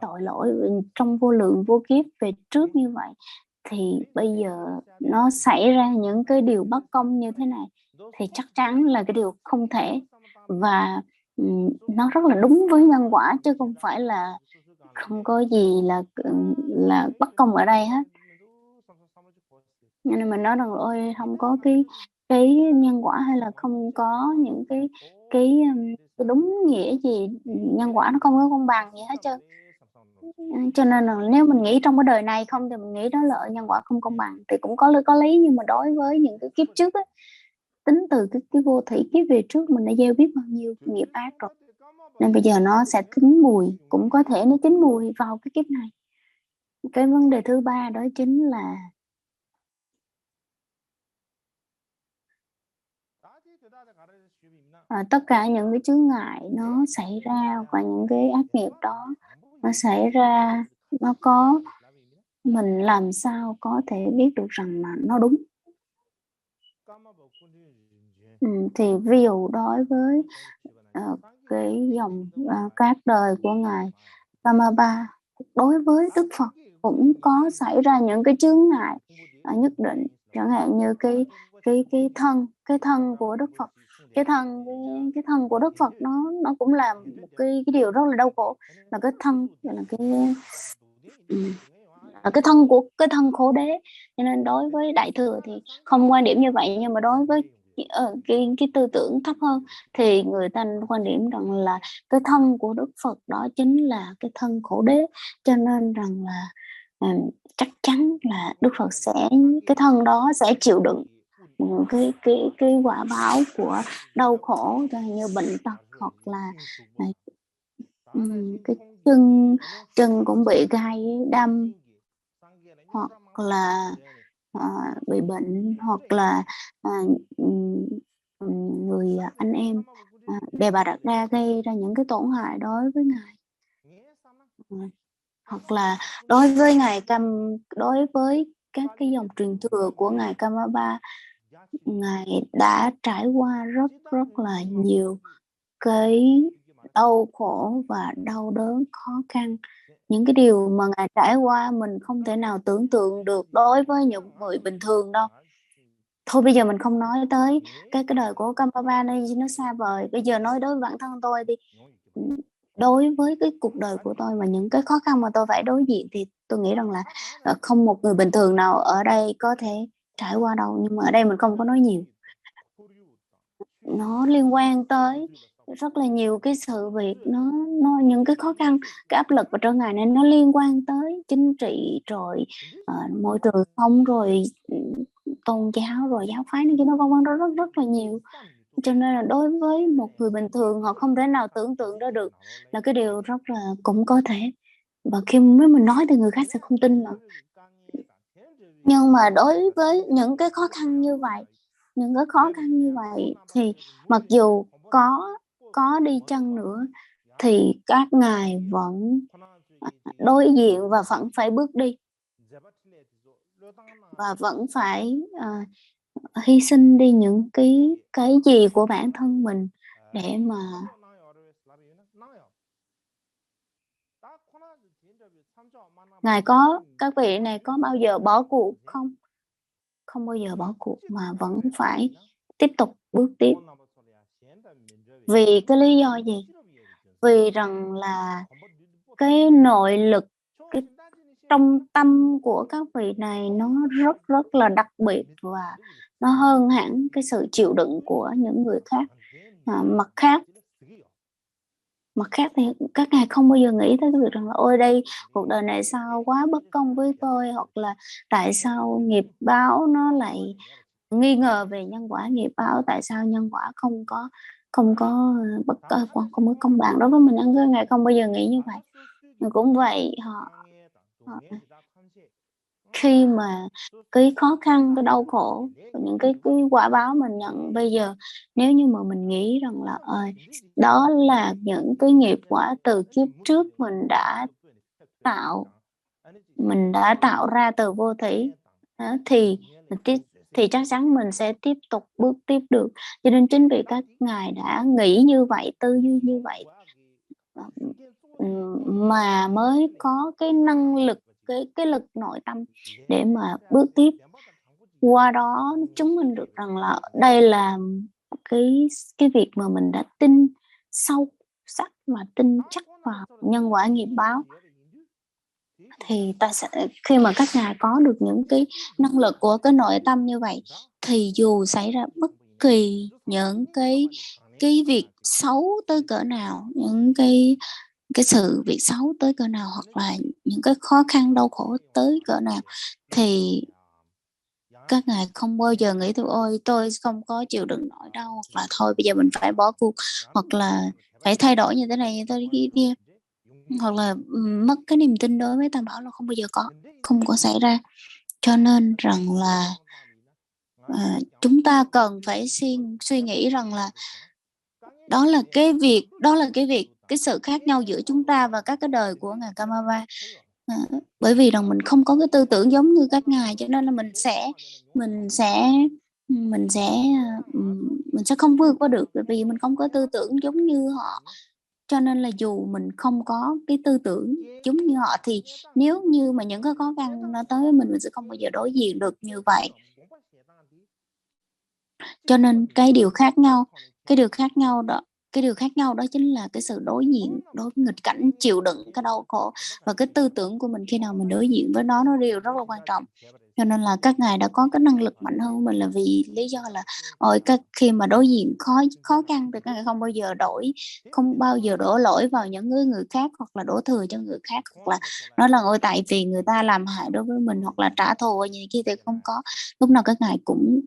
tội lỗi trong vô lượng vô kiếp về trước như vậy, thì bây giờ nó xảy ra những cái điều bất công như thế này thì chắc chắn là cái điều không thể, và nó rất là đúng với nhân quả chứ không phải là không có gì là bất công ở đây hết. Nên mình nói rằng là ôi không có cái nhân quả hay là không có những cái đúng nghĩa gì, nhân quả nó không có công bằng gì hết trơn. Cho nên là nếu mình nghĩ trong cái đời này không thì mình nghĩ đó là nhân quả không công bằng thì cũng có lý, nhưng mà đối với những cái kiếp trước á, tính từ cái vô thủy kiếp về trước mình đã gieo biết bao nhiêu nghiệp ác rồi, nên bây giờ nó sẽ chín mùi, cũng có thể nó chín mùi vào cái kiếp này. Cái vấn đề thứ ba đó chính là tất cả những cái chướng ngại nó xảy ra và những cái ác nghiệp đó nó xảy ra, nó có, mình làm sao có thể biết được rằng là nó đúng. Thì ví dụ đối với cái dòng các đời của ngài Kamapa, đối với Đức Phật cũng có xảy ra những cái chướng ngại nhất định, chẳng hạn như cái thân của Đức Phật, cái thân của Đức Phật nó cũng là một cái điều rất là đau khổ, là cái thân, là cái thân khổ đế. Cho nên đối với Đại Thừa thì không quan điểm như vậy, nhưng mà đối với cái tư tưởng thấp hơn thì người ta quan điểm rằng là cái thân của Đức Phật đó chính là cái thân khổ đế, cho nên rằng là chắc chắn là Đức Phật sẽ, cái thân đó sẽ chịu đựng cái quả báo của đau khổ, như bệnh tật, hoặc là cái chân cũng bị gai đâm, hoặc là bị bệnh, hoặc là người anh em Đề Bà Đạt Đa gây ra những cái tổn hại đối với ngài, hoặc là đối với các cái dòng truyền thừa của ngài Kamapa, ngài đã trải qua rất rất là nhiều cái đau khổ và đau đớn khó khăn. Những cái điều mà ngài trải qua mình không thể nào tưởng tượng được đối với những người bình thường đâu. Thôi bây giờ mình không nói tới cái đời của Kamapa này, nó xa vời. Bây giờ nói đối với bản thân tôi thì đối với cái cuộc đời của tôi và những cái khó khăn mà tôi phải đối diện thì tôi nghĩ rằng là không một người bình thường nào ở đây có thể trải qua đâu. Nhưng mà ở đây mình không có nói nhiều, nó liên quan tới rất là nhiều cái sự việc, nó những cái khó khăn, cái áp lực và trở ngại này nó liên quan tới chính trị, rồi môi trường sống, rồi tôn giáo, rồi giáo phái này kia, nó vân vân, rất rất là nhiều. Cho nên là đối với một người bình thường họ không thể nào tưởng tượng ra được là cái điều rất là cũng có thể, và khi mới mình nói thì người khác sẽ không tin mà. Nhưng mà đối với những cái khó khăn như vậy, thì mặc dù có đi chăng nữa thì các ngài vẫn đối diện và vẫn phải bước đi, và vẫn phải hy sinh đi những cái gì của bản thân mình để mà ngài có, các vị này có bao giờ bỏ cuộc không? Không bao giờ bỏ cuộc mà vẫn phải tiếp tục bước tiếp. Vì cái lý do gì? Vì rằng là cái nội lực, cái trong tâm của các vị này nó rất rất là đặc biệt, và nó hơn hẳn cái sự chịu đựng của những người khác. Mặt khác thì các ngài không bao giờ nghĩ tới cái việc rằng là ôi đây cuộc đời này sao quá bất công với tôi, hoặc là tại sao nghiệp báo nó lại nghi ngờ về nhân quả nghiệp báo, tại sao nhân quả không không có không có công bằng đối với mình. Các ngài không bao giờ nghĩ như vậy. Mà cũng vậy, họ khi mà cái khó khăn, cái đau khổ, những cái quả báo mình nhận bây giờ, nếu như mà mình nghĩ rằng là đó là những cái nghiệp quả từ kiếp trước tạo mình đã tạo ra từ vô thủy, thì thì chắc chắn mình sẽ tiếp tục bước tiếp được. Cho nên chính vì các ngài đã nghĩ như vậy, tư duy như vậy, mà mới có cái năng lực, cái lực nội tâm để mà bước tiếp. Qua đó chứng minh được rằng là đây là cái việc mà mình đã tin sâu sắc và tin chắc vào nhân quả nghiệp báo, thì ta sẽ, khi mà các ngài có được những cái năng lực của cái nội tâm như vậy, thì dù xảy ra bất kỳ những cái việc xấu tới cỡ nào, những cái sự việc xấu tới cỡ nào, hoặc là những cái khó khăn đau khổ tới cỡ nào, thì các ngài không bao giờ nghĩ ôi tôi không có chịu đựng nổi đâu, hoặc là thôi bây giờ mình phải bỏ cuộc, hoặc là phải thay đổi như thế này như thế kia, hoặc là mất cái niềm tin đối với Tam Bảo, là không bao giờ không có xảy ra. Cho nên rằng là chúng ta cần phải suy nghĩ rằng là đó là cái việc, cái sự khác nhau giữa chúng ta và các cái đời của ngài Kamava. Bởi vì rằng mình không có cái tư tưởng giống như các ngài, cho nên là mình sẽ mình sẽ không vượt qua được, bởi vì mình không có tư tưởng giống như họ. Cho nên là dù mình không có cái tư tưởng giống như họ, thì nếu như mà những cái khó khăn nó tới với mình sẽ không bao giờ đối diện được như vậy. Cho nên cái điều khác nhau đó chính là cái sự đối diện, đối với nghịch cảnh, chịu đựng cái đau khổ, và cái tư tưởng của mình khi nào mình đối diện với nó đều rất là quan trọng. Cho nên là các ngài đã có cái năng lực mạnh hơn mình, là vì lý do là khi mà đối diện khó khăn thì các ngài không bao giờ đổ lỗi vào những người khác, hoặc là đổ thừa cho người khác, hoặc là nói là ôi tại vì người ta làm hại đối với mình, hoặc là trả thù như kia, thì không có. Lúc nào các ngài cũng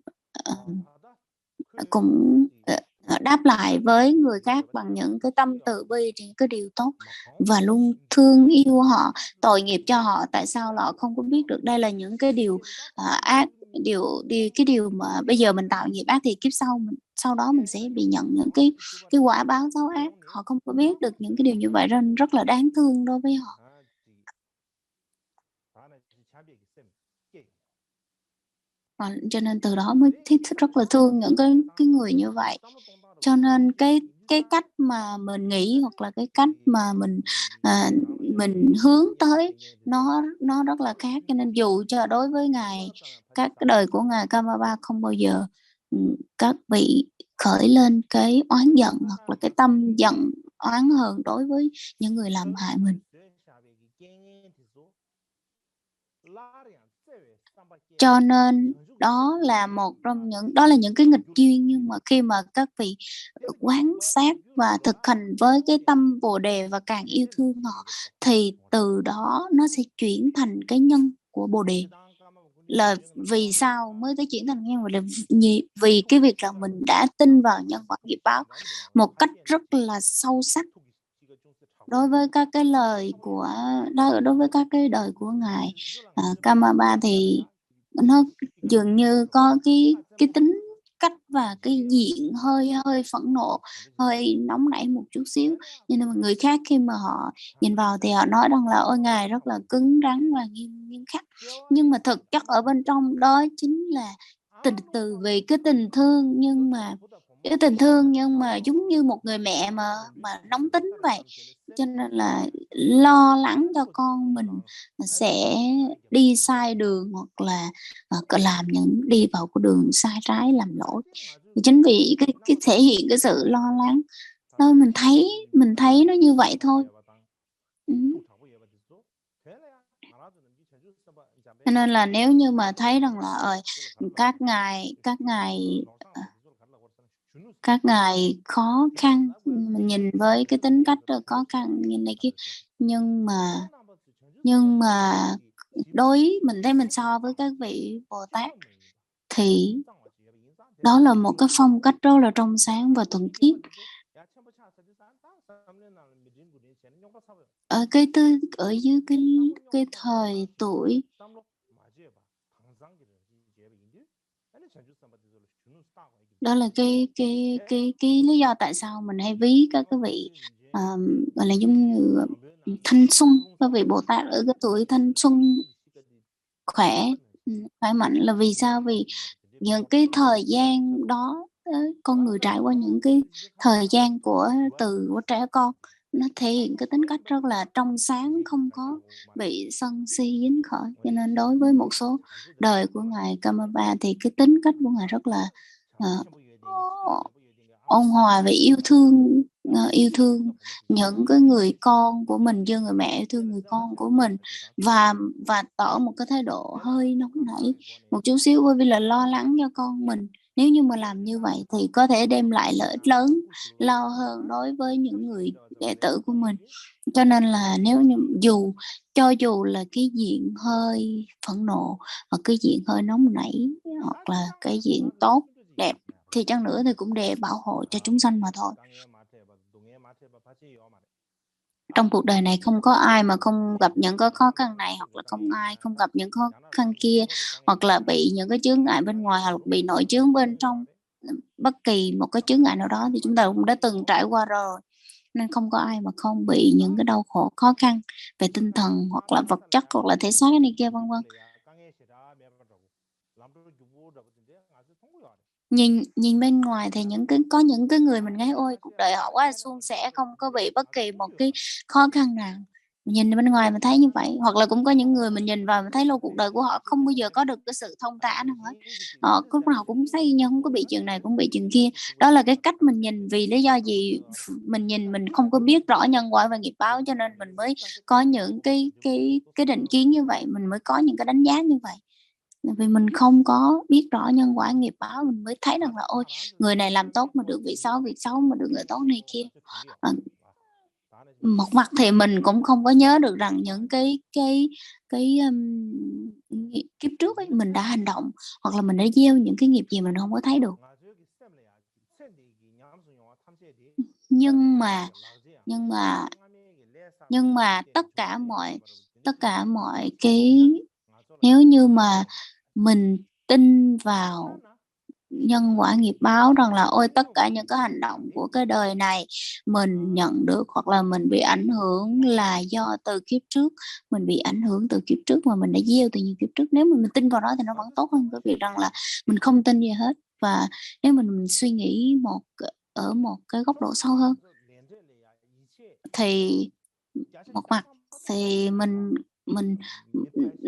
đáp lại với người khác bằng những cái tâm từ bi, những cái điều tốt, và luôn thương yêu họ, tội nghiệp cho họ. Tại sao họ không có biết được đây là những cái điều ác, cái điều mà bây giờ mình tạo nghiệp ác, thì kiếp sau đó mình sẽ bị nhận những cái quả báo xấu ác. Họ không có biết được những cái điều như vậy, nên rất là đáng thương đối với họ. Cho nên từ đó mới rất là thương những cái người như vậy. Cho nên cái cách mà mình nghĩ, hoặc là cái cách mà mình hướng tới nó rất là khác. Cho nên dù cho đối với ngài, các cái đời của ngài Kamaba không bao giờ các vị khởi lên cái oán giận, hoặc là cái tâm giận oán hờn đối với những người làm hại mình. Cho nên đó là những cái nghịch duyên, nhưng mà khi mà các vị quán sát và thực hành với cái tâm Bồ đề và càng yêu thương họ, thì từ đó nó sẽ chuyển thành cái nhân của Bồ đề. Là vì sao mới tới chuyển thành nhân? Là vì cái việc là mình đã tin vào nhân quả nghiệp báo một cách rất là sâu sắc. Đối với các cái lời đối với các cái đời của ngài Kamaba, thì nó dường như có cái tính cách và cái diện hơi phẫn nộ, hơi nóng nảy một chút xíu. Nhưng mà người khác khi mà họ nhìn vào thì họ nói rằng là ôi ngài rất là cứng rắn và nghiêm khắc, nhưng mà thực chất ở bên trong đó chính là từ vì cái tình thương, nhưng mà giống như một người mẹ mà nóng tính vậy. Cho nên là lo lắng cho con mình sẽ đi sai đường, hoặc là đi vào cái đường sai trái làm lỗi. Thì chính vì cái thể hiện cái sự lo lắng đó, mình thấy nó như vậy thôi. Cho nên là nếu như mà thấy rằng là các ngài khó khăn, mình nhìn với cái tính cách khó khăn như này kia, nhưng mà mình thấy mình so với các vị Bồ Tát, thì Đó là một cái phong cách rất là trong sáng và thuần khiết. Ở ở dưới cái thời tuổi, đó là cái lý do tại sao mình hay ví các cái vị gọi là giống như thanh xuân, các vị Bồ Tát ở cái tuổi thanh xuân khỏe khỏe mạnh là vì sao? Vì những cái thời gian đó con người trải qua những cái thời gian của trẻ con, nó thể hiện cái tính cách rất là trong sáng, không có bị sân si dính khởi. Cho nên đối với một số đời của ngài Karmapa thì cái tính cách của ngài rất là ôn hòa và yêu thương những cái người con của mình, như người mẹ yêu thương người con của mình, và tỏ một cái thái độ hơi nóng nảy một chút xíu, bởi vì là lo lắng cho con mình. Nếu như mà làm như vậy thì có thể đem lại lợi ích lớn lao hơn đối với những người đệ tử của mình. Cho nên là nếu như cho dù là cái diện hơi phẫn nộ, hoặc cái diện hơi nóng nảy, hoặc là cái diện tốt đẹp thì chăng nữa thì cũng để bảo hộ cho chúng sanh mà thôi. Trong cuộc đời này không có ai mà không gặp những cái khó khăn này, hoặc là không ai không gặp những khó khăn kia, hoặc là bị những cái chướng ngại bên ngoài, hoặc là bị nội chướng bên trong. Bất kỳ một cái chướng ngại nào đó thì chúng ta cũng đã từng trải qua rồi, nên không có ai mà không bị những cái đau khổ khó khăn về tinh thần, hoặc là vật chất, hoặc là thể xác này kia vân vân. Nhìn bên ngoài thì có những cái người mình thấy ôi cuộc đời họ quá suôn sẻ, không có bị bất kỳ một cái khó khăn nào. Nhìn bên ngoài mình thấy như vậy, hoặc là cũng có những người mình nhìn vào mình thấy luôn cuộc đời của họ không bao giờ có được cái sự thông thả nào hết. Họ lúc nào cũng thấy nhưng không có bị chuyện này cũng bị chuyện kia. Đó là cái cách mình nhìn. Vì lý do gì mình nhìn mình không có biết rõ nhân quả và nghiệp báo, cho nên mình mới có những cái định kiến như vậy, mình mới có những cái đánh giá như vậy. Vì mình không có biết rõ nhân quả nghiệp báo, mình mới thấy rằng là ôi người này làm tốt mà được việc xấu mà được người tốt này kia. Một mặt thì mình cũng không có nhớ được rằng những kiếp trước ấy, mình đã hành động hoặc là mình đã gieo những cái nghiệp gì mình không có thấy được. Nhưng mà tất cả mọi cái, nếu như mà mình tin vào nhân quả nghiệp báo rằng là ôi tất cả những cái hành động của cái đời này mình nhận được hoặc là mình bị ảnh hưởng là do từ kiếp trước, mình bị ảnh hưởng từ kiếp trước mà mình đã gieo từ nhiều kiếp trước. Nếu mà mình tin vào đó thì nó vẫn tốt hơn cái việc rằng là mình không tin gì hết. Và nếu mình suy nghĩ ở một cái góc độ sâu hơn thì một mặt thì mình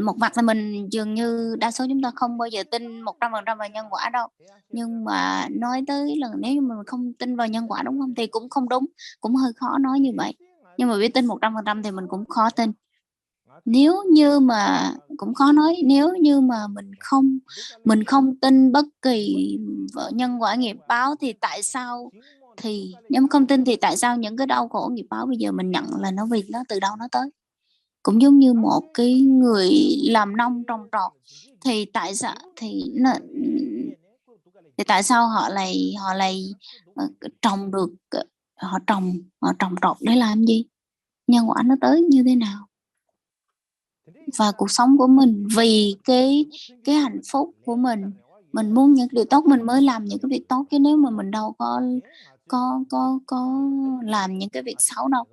một mặt là mình dường như đa số chúng ta không bao giờ tin 100% vào nhân quả đâu. Nhưng mà nói tới là nếu như mình không tin vào nhân quả đúng không thì cũng không đúng, cũng hơi khó nói như vậy. Nhưng mà biết tin 100% thì mình cũng khó tin. Nếu như mà cũng khó nói, nếu như mà mình không tin bất kỳ vào nhân quả nghiệp báo thì tại sao, thì nếu không tin thì tại sao những cái đau khổ nghiệp báo bây giờ mình nhận là nó vì nó từ đâu nó tới? Cũng giống như một cái người làm nông trồng trọt thì tại sao họ lại trồng được, họ trồng trọt để làm gì? Nhân quả nó tới như thế nào? Và cuộc sống của mình vì cái hạnh phúc của mình muốn những điều tốt mình mới làm những cái việc tốt, chứ nếu mà mình đâu có làm những cái việc xấu đâu.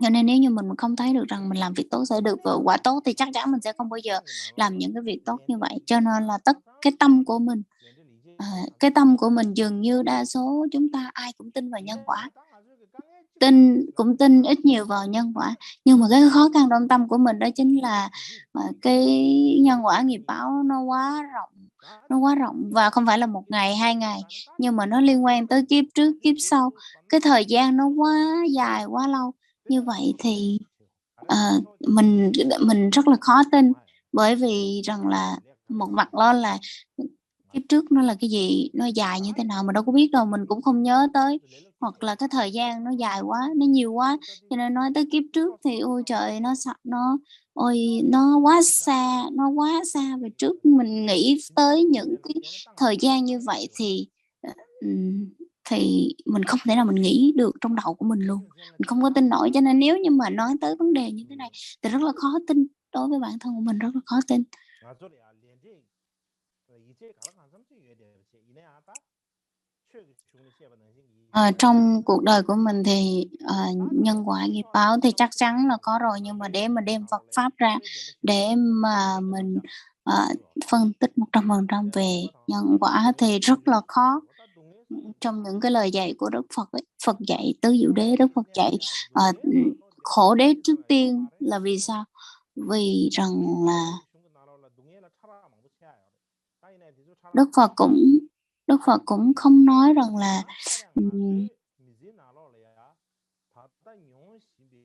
Cho nên nếu như mình không thấy được rằng mình làm việc tốt sẽ được quả tốt thì chắc chắn mình sẽ không bao giờ làm những cái việc tốt như vậy. Cho nên là cái tâm của mình dường như đa số chúng ta ai cũng tin vào nhân quả, cũng tin ít nhiều vào nhân quả. Nhưng mà cái khó khăn trong tâm của mình đó chính là cái nhân quả nghiệp báo nó quá rộng và không phải là một ngày 2 ngày, nhưng mà nó liên quan tới kiếp trước kiếp sau, cái thời gian nó quá dài quá lâu. Như vậy thì mình rất là khó tin, bởi vì rằng là một mặt đó là kiếp trước nó là cái gì, nó dài như thế nào mình đâu có biết đâu, mình cũng không nhớ tới, hoặc là cái thời gian nó dài quá, nó nhiều quá, cho nên nói tới kiếp trước thì ôi trời nó quá xa về trước. Mình nghĩ tới những cái thời gian như vậy thì ừm, thì mình không thể nào mình nghĩ được trong đầu của mình luôn, mình không có tin nổi. Cho nên nếu như mà nói tới vấn đề như thế này thì rất là khó tin, đối với bản thân của mình rất là khó tin. Trong cuộc đời của mình thì nhân quả nghiệp báo thì chắc chắn là có rồi, nhưng mà để mà đem Phật pháp ra để mà mình phân tích 100% về nhân quả thì rất là khó. Trong những cái lời dạy của Đức Phật ấy, Phật dạy tứ diệu đế, Đức Phật dạy khổ đế trước tiên là vì sao? Vì rằng là Đức Phật cũng không nói rằng là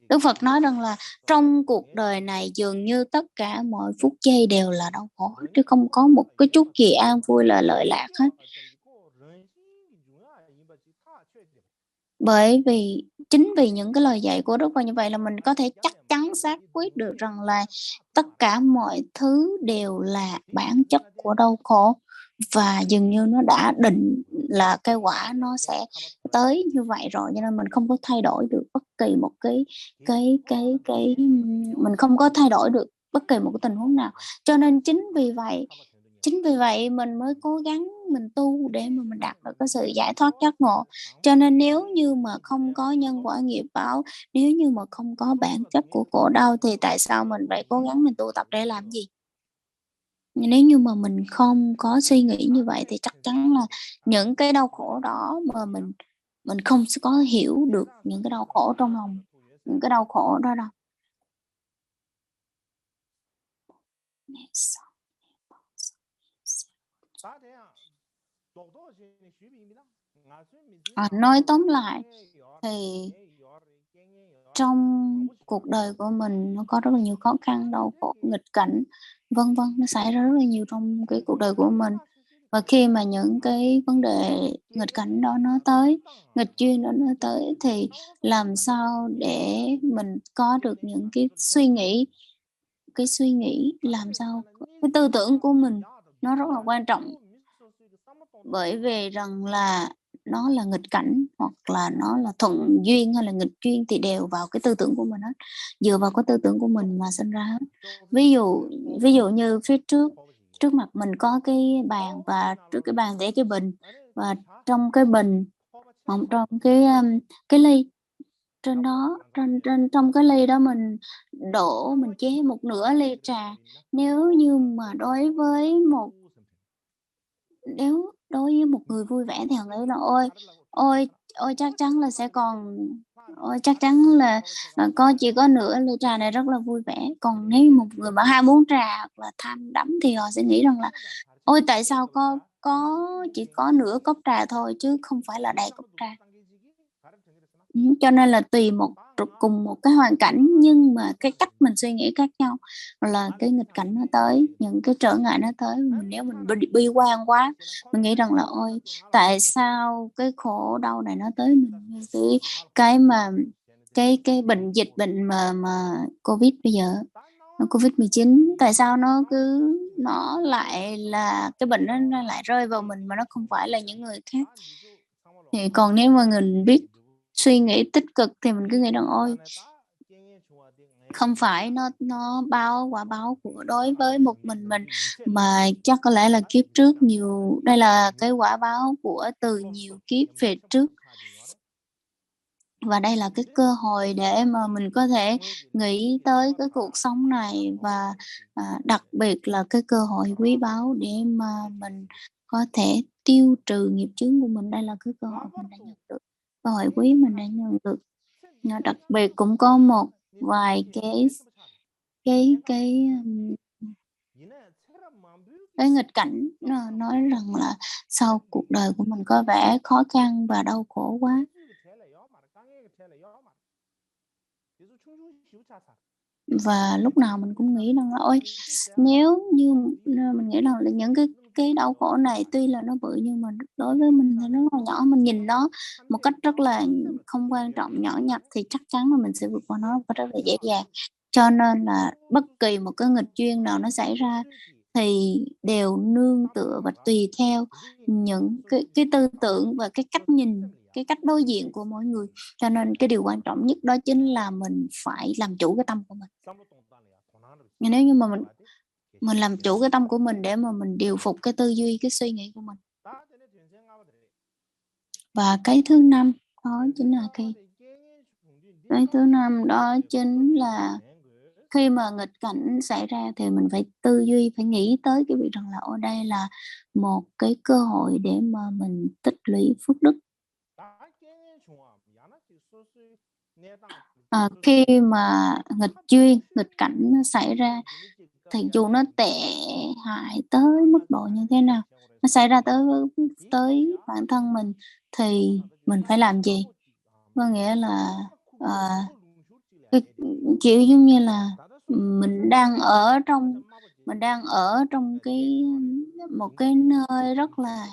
Đức Phật nói rằng là trong cuộc đời này dường như tất cả mọi phút giây đều là đau khổ, chứ không có một cái chút gì an vui là lợi lạc hết. Bởi vì chính vì những cái lời dạy của Đức Phật như vậy là mình có thể chắc chắn xác quyết được rằng là tất cả mọi thứ đều là bản chất của đau khổ, và dường như nó đã định là cái quả nó sẽ tới như vậy rồi, cho nên mình không có thay đổi được bất kỳ một mình không có thay đổi được bất kỳ một cái tình huống nào. Cho nên chính vì vậy mình mới cố gắng mình tu để mà mình đạt được cái sự giải thoát giác ngộ. Cho nên nếu như mà không có nhân quả nghiệp báo, nếu như mà không có bản chất của khổ đau thì tại sao mình phải cố gắng mình tu tập để làm gì? Nếu như mà mình không có suy nghĩ như vậy thì chắc chắn là những cái đau khổ đó mà mình không có hiểu được những cái đau khổ trong lòng, những cái đau khổ đó đâu. Nói tóm lại thì trong cuộc đời của mình nó có rất là nhiều khó khăn, đau khổ, nghịch cảnh, vân vân, nó xảy ra rất là nhiều trong cái cuộc đời của mình. Và khi mà những cái vấn đề nghịch cảnh đó nó tới, nghịch duyên đó nó tới thì làm sao để mình có được những cái suy nghĩ làm sao cái tư tưởng của mình nó rất là quan trọng. Bởi vì rằng là nó là nghịch cảnh hoặc là nó là thuận duyên hay là nghịch duyên thì đều vào cái tư tưởng của mình hết, dựa vào cái tư tưởng của mình mà sinh ra hết. Ví dụ như phía trước mặt mình có cái bàn, và trước cái bàn để cái bình, và trong cái bình hoặc trong cái ly, trên đó trong cái ly đó mình chế một nửa ly trà. Nếu như mà đối với một người vui vẻ thì họ nghĩ là ôi ôi chắc chắn là sẽ còn chắc chắn là chỉ có nửa ly trà này rất là vui vẻ. Còn nếu như một người mà ham uống trà hoặc là tham đắm thì họ sẽ nghĩ rằng là ôi tại sao có chỉ có nửa cốc trà thôi chứ không phải là đầy cốc trà. Cho nên là cùng một cái hoàn cảnh nhưng mà cái cách mình suy nghĩ khác nhau, là cái nghịch cảnh nó tới, những cái trở ngại nó tới, nếu mình bi quan quá, mình nghĩ rằng là ôi tại sao cái khổ đau này nó tới mình, như cái bệnh mà Covid bây giờ, Covid-19, tại sao nó lại là cái bệnh nó lại rơi vào mình mà nó không phải là những người khác. Thì còn nếu mà mình biết suy nghĩ tích cực thì mình cứ nghĩ rằng ôi không phải nó quả báo của đối với một mình mà chắc có lẽ là kiếp trước đây là cái quả báo của từ nhiều kiếp về trước, và đây là cái cơ hội để mà mình có thể nghĩ tới cái cuộc sống này, và đặc biệt là cái cơ hội quý báu để mà mình có thể tiêu trừ nghiệp chướng của mình. Đây là cái cơ hội mình đã nhận được, cơ hội quý mình đã nhận được. Đặc biệt cũng có một vài cái nghịch cảnh nói rằng là sau cuộc đời của mình có vẻ khó khăn và đau khổ quá. Và lúc nào mình cũng nghĩ rằng là ôi nếu như mình nghĩ rằng là những cái đau khổ này tuy là nó bự nhưng mà đối với mình thì nó rất là nhỏ, mình nhìn nó một cách rất là không quan trọng, nhỏ nhặt thì chắc chắn là mình sẽ vượt qua nó một cách rất là dễ dàng. Cho nên là bất kỳ một cái nghịch duyên nào nó xảy ra thì đều nương tựa và tùy theo những cái tư tưởng và cái cách nhìn, cái cách đối diện của mỗi người. Cho nên cái điều quan trọng nhất đó chính là mình phải làm chủ cái tâm của mình. Nếu như mà mình làm chủ cái tâm của mình để mà mình điều phục cái tư duy, cái suy nghĩ của mình. Và cái thứ năm đó chính là cái thứ năm đó chính là khi mà nghịch cảnh xảy ra thì mình phải tư duy, phải nghĩ tới cái việc rằng là ở đây là một cái cơ hội để mà mình tích lũy phước đức. Khi mà nghịch duyên, nghịch cảnh nó xảy ra thì dù nó tệ hại tới mức độ như thế nào, nó xảy ra tới bản thân mình thì mình phải làm gì? Có nghĩa là cái kiểu giống như là mình đang ở trong một cái nơi rất là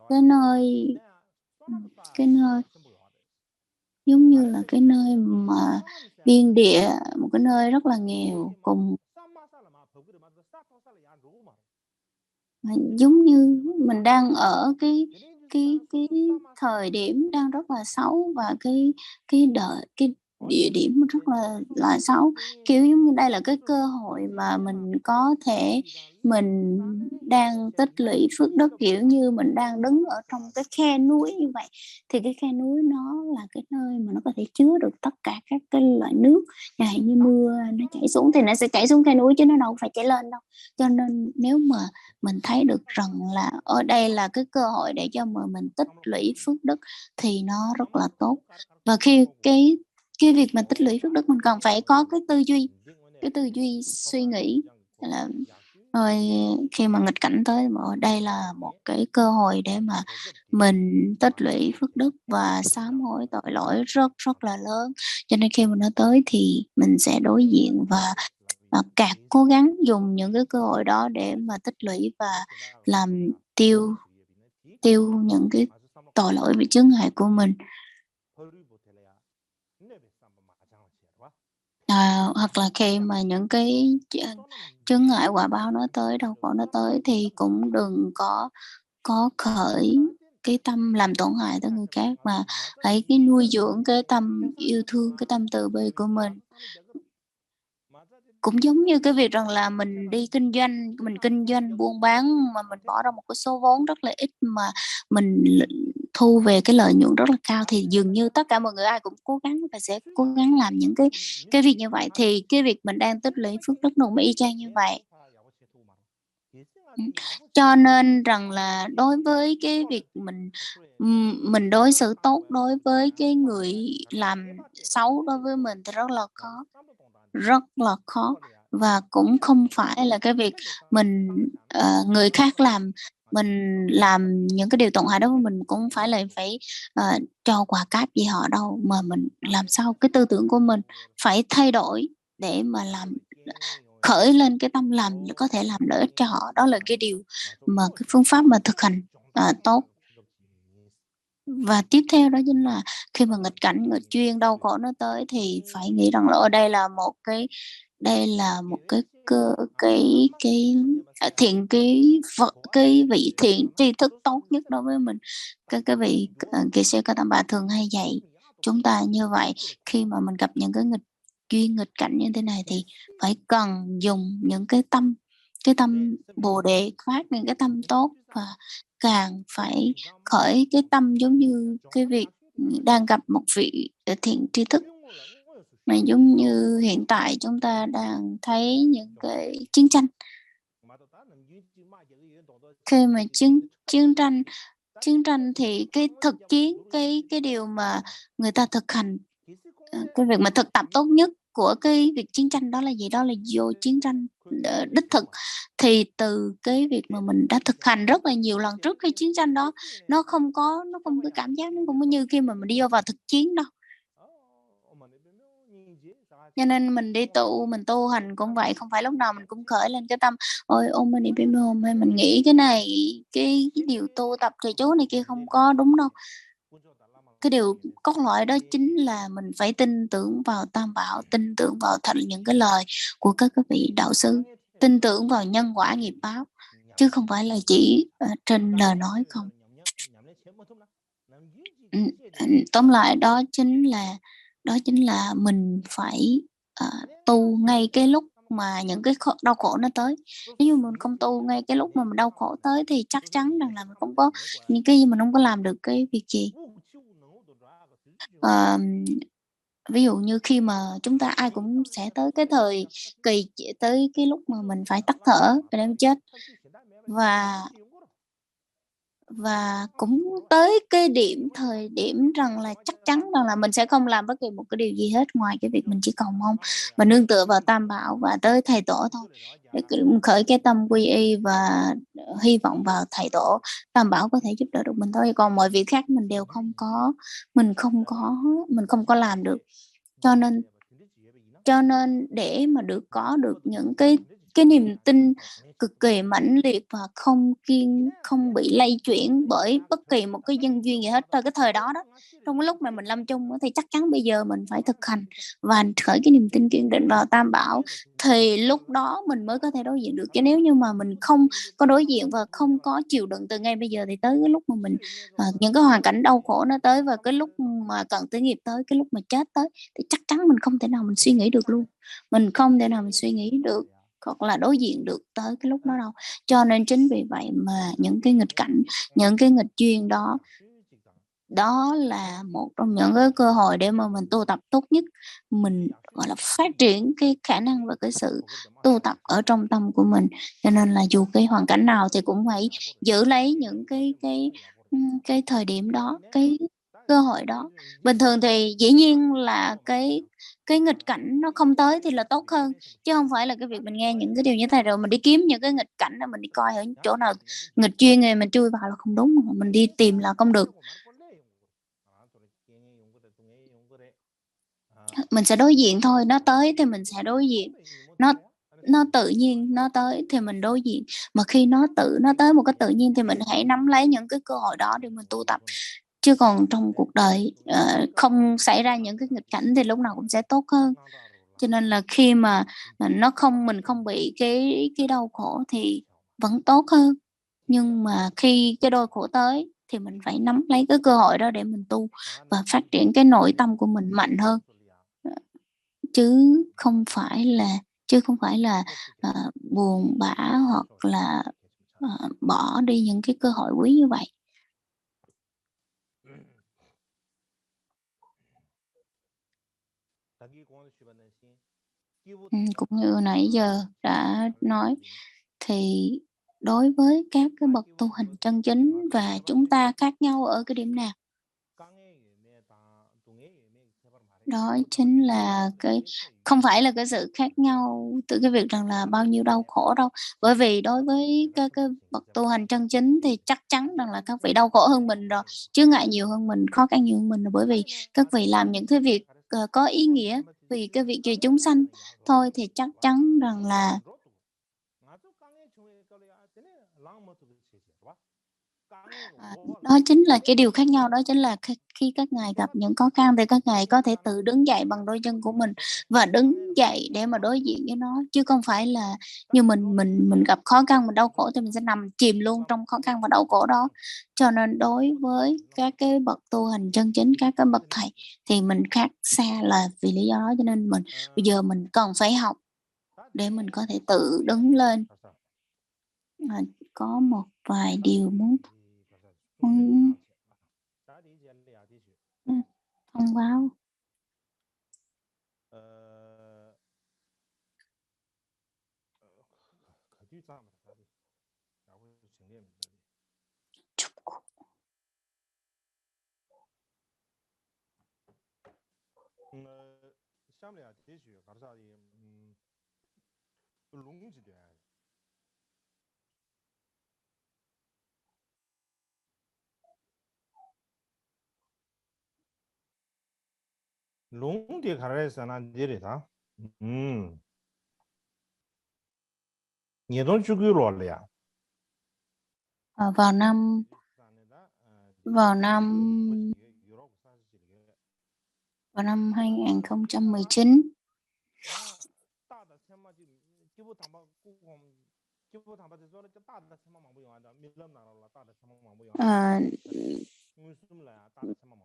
cái nơi giống như là cái nơi mà biên địa, một cái nơi rất là nghèo cùng giống như mình đang ở cái thời điểm đang rất là xấu và cái địa điểm rất là xấu, kiểu giống như đây là cái cơ hội mà mình có thể mình đang tích lũy phước đức, kiểu như mình đang đứng ở trong cái khe núi như vậy, thì cái khe núi nó là cái nơi mà nó có thể chứa được tất cả các cái loại nước, chẳng hạn như mưa nó chảy xuống thì nó sẽ chảy xuống khe núi chứ nó đâu phải chảy lên đâu. Cho nên nếu mà mình thấy được rằng là ở đây là cái cơ hội để cho mà mình tích lũy phước đức thì nó rất là tốt. Và khi cái việc mà tích lũy phước đức mình cần phải có cái tư duy suy nghĩ là rồi khi mà nghịch cảnh tới mà ở đây là một cái cơ hội để mà mình tích lũy phước đức và sám hối tội lỗi rất rất là lớn. Cho nên khi mà nó tới thì mình sẽ đối diện và càng cố gắng dùng những cái cơ hội đó để mà tích lũy và làm tiêu những cái tội lỗi và chướng ngại của mình. Hoặc là khi mà những cái chướng ngại quả báo nó tới, đau khổ nó tới thì cũng đừng có khởi cái tâm làm tổn hại tới người khác, mà hãy cái nuôi dưỡng cái tâm yêu thương, cái tâm từ bi của mình. Cũng giống như cái việc rằng là mình đi kinh doanh buôn bán mà mình bỏ ra một cái số vốn rất là ít mà mình thu về cái lợi nhuận rất là cao, thì dường như tất cả mọi người ai cũng cố gắng và sẽ cố gắng làm những cái việc như vậy, thì cái việc mình đang tích lũy phước đức nó cũng y chang như vậy. Cho nên rằng là đối với cái việc mình đối xử tốt đối với cái người làm xấu đối với mình thì rất là khó, và cũng không phải là cái việc mình người khác mình làm những cái điều tổn hại đối với mình cũng phải là phải cho quà cáp gì họ đâu, mà mình làm sao cái tư tưởng của mình phải thay đổi để mà làm khởi lên cái tâm làm có thể làm lợi ích cho họ. Đó là cái điều mà cái phương pháp mà thực hành tốt. Và tiếp theo đó chính là khi mà nghịch cảnh, nghịch duyên, đau khổ nó tới thì phải nghĩ rằng là ở đây là một cái cái vị thiện tri thức tốt nhất đối với mình. Cái vị kỳ sư Ca Tam Bà thường hay dạy chúng ta như vậy. Khi mà mình gặp những cái nghịch duyên, nghịch cảnh như thế này thì phải cần dùng những cái tâm bồ đề, phát những cái tâm tốt, và càng phải khởi cái tâm giống như cái việc đang gặp một vị thiện tri thức. Mà giống như hiện tại chúng ta đang thấy những cái chiến tranh. Khi mà chiến tranh thì cái thực chiến, cái điều mà người ta thực hành, cái việc mà thực tập tốt nhất của cái việc chiến tranh đó là gì? Đó là vô chiến tranh đích thực. Thì từ cái việc mà mình đã thực hành rất là nhiều lần trước khi chiến tranh đó, nó không có cảm giác, nó không có như khi mà mình đi vô vào thực chiến đâu. Cho nên mình đi mình tu hành cũng vậy, không phải lúc nào mình cũng khởi lên cái tâm ôi Om Mani Padme Hum hay mình nghĩ cái này, cái điều tu tập trì chú này kia không có đúng đâu. Cái điều cốt lõi đó chính là mình phải tin tưởng vào Tam Bảo, tin tưởng vào thành những cái lời của các vị đạo sư, tin tưởng vào nhân quả nghiệp báo, chứ không phải là chỉ trên lời nói không. Tóm lại đó chính là mình phải tu ngay cái lúc mà những cái đau khổ nó tới. Nếu như mình không tu ngay cái lúc mà mình đau khổ tới thì chắc chắn rằng là mình không có những cái gì, mình không có làm được cái việc gì. Ví dụ như khi mà chúng ta ai cũng sẽ tới cái thời kỳ, tới cái lúc mà mình phải tắt thở để em chết, và cũng tới cái thời điểm rằng là chắc chắn rằng là mình sẽ không làm bất kỳ một cái điều gì hết ngoài cái việc mình chỉ cầu mong và nương tựa vào Tam Bảo và tới thầy tổ thôi, để khởi cái tâm quy y và hy vọng vào thầy tổ Tam Bảo có thể giúp đỡ được mình thôi. Còn mọi việc khác mình đều mình không có làm được. Cho nên để mà có được những cái niềm tin cực kỳ mãnh liệt và không bị lay chuyển bởi bất kỳ một cái nhân duyên gì hết trong cái thời đó, trong cái lúc mà mình lâm chung thì chắc chắn bây giờ mình phải thực hành và khởi cái niềm tin kiên định vào Tam Bảo, thì lúc đó mình mới có thể đối diện được. Chứ nếu như mà mình không có đối diện và không có chịu đựng từ ngay bây giờ thì tới cái lúc mà mình những cái hoàn cảnh đau khổ nó tới, và cái lúc mà cận tử nghiệp tới, cái lúc mà chết tới, thì chắc chắn mình không thể nào mình suy nghĩ được luôn. Mình không thể nào mình suy nghĩ được hoặc là đối diện được tới cái lúc đó đâu. Cho nên chính vì vậy mà những cái nghịch cảnh, những cái nghịch duyên đó là một trong những cái cơ hội để mà mình tu tập tốt nhất, mình gọi là phát triển cái khả năng và cái sự tu tập ở trong tâm của mình. Cho nên là dù cái hoàn cảnh nào thì cũng phải giữ lấy những cái thời điểm đó, cái cơ hội đó. Bình thường thì dĩ nhiên là cái nghịch cảnh nó không tới thì là tốt hơn, chứ không phải là cái việc mình nghe những cái điều như thế rồi mình đi kiếm những cái nghịch cảnh đó, mình đi coi ở chỗ nào nghịch duyên rồi mình chui vào là không đúng, mà mình đi tìm là không được. Mình sẽ đối diện thôi, nó tới thì mình sẽ đối diện, nó tự nhiên nó tới thì mình đối diện, mà khi nó tới một cách tự nhiên thì mình hãy nắm lấy những cái cơ hội đó để mình tu tập. Chứ còn trong cuộc đời không xảy ra những cái nghịch cảnh thì lúc nào cũng sẽ tốt hơn. Cho nên là khi mà mình không bị cái đau khổ thì vẫn tốt hơn. Nhưng mà khi cái đau khổ tới thì mình phải nắm lấy cái cơ hội đó để mình tu và phát triển cái nội tâm của mình mạnh hơn. chứ không phải là chứ không phải là buồn bã hoặc là bỏ đi những cái cơ hội quý như vậy. Cũng như nãy giờ đã nói, thì đối với các cái bậc tu hành chân chính và chúng ta khác nhau ở cái điểm nào? Đó chính là không phải là cái sự khác nhau từ cái việc rằng là bao nhiêu đau khổ đâu. Bởi vì đối với cái bậc tu hành chân chính thì chắc chắn rằng là các vị đau khổ hơn mình rồi, chướng ngại nhiều hơn mình, khó khăn nhiều hơn mình rồi, bởi vì các vị làm những cái việc có ý nghĩa vì cái việc vì chúng sanh thôi, thì chắc chắn rằng là đó chính là cái điều khác nhau. Đó chính là khi các ngài gặp những khó khăn thì các ngài có thể tự đứng dậy bằng đôi chân của mình và đứng dậy để mà đối diện với nó, chứ không phải là như mình gặp khó khăn, mình đau khổ thì mình sẽ nằm chìm luôn trong khó khăn và đau khổ đó. Cho nên đối với các cái bậc tu hành chân chính, các cái bậc thầy thì mình khác xa là vì lý do đó. Cho nên bây giờ mình cần phải học để mình có thể tự đứng lên. Có một vài điều muốn thông báo. Long thì khá là sana dễ đấy ta. Nhớ đông chú kêu rồi à? vào năm vào năm vào năm 2019. Ờ,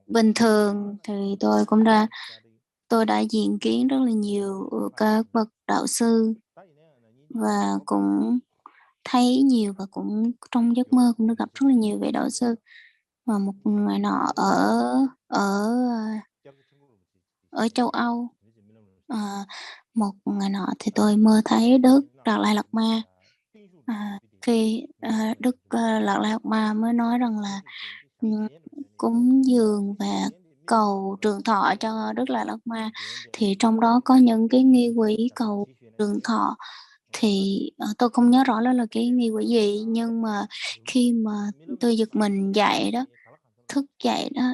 Bình thường thì tôi đã diện kiến rất là nhiều các bậc đạo sư và cũng thấy nhiều, và cũng trong giấc mơ cũng được gặp rất là nhiều vị đạo sư. Và một ngày nọ ở ở châu Âu, một ngày nọ thì tôi mơ thấy Đức Đạt Lai Lạt Ma. Khi Đức Đạt Lai Lạt Ma mới nói rằng là cúng dường và cầu trường thọ cho Đức Đạt Lai Lạt Ma, thì trong đó có những cái nghi quỹ cầu trường thọ. Thì tôi không nhớ rõ là cái nghi quỹ gì, nhưng mà khi mà tôi giật mình dậy đó, thức dậy đó,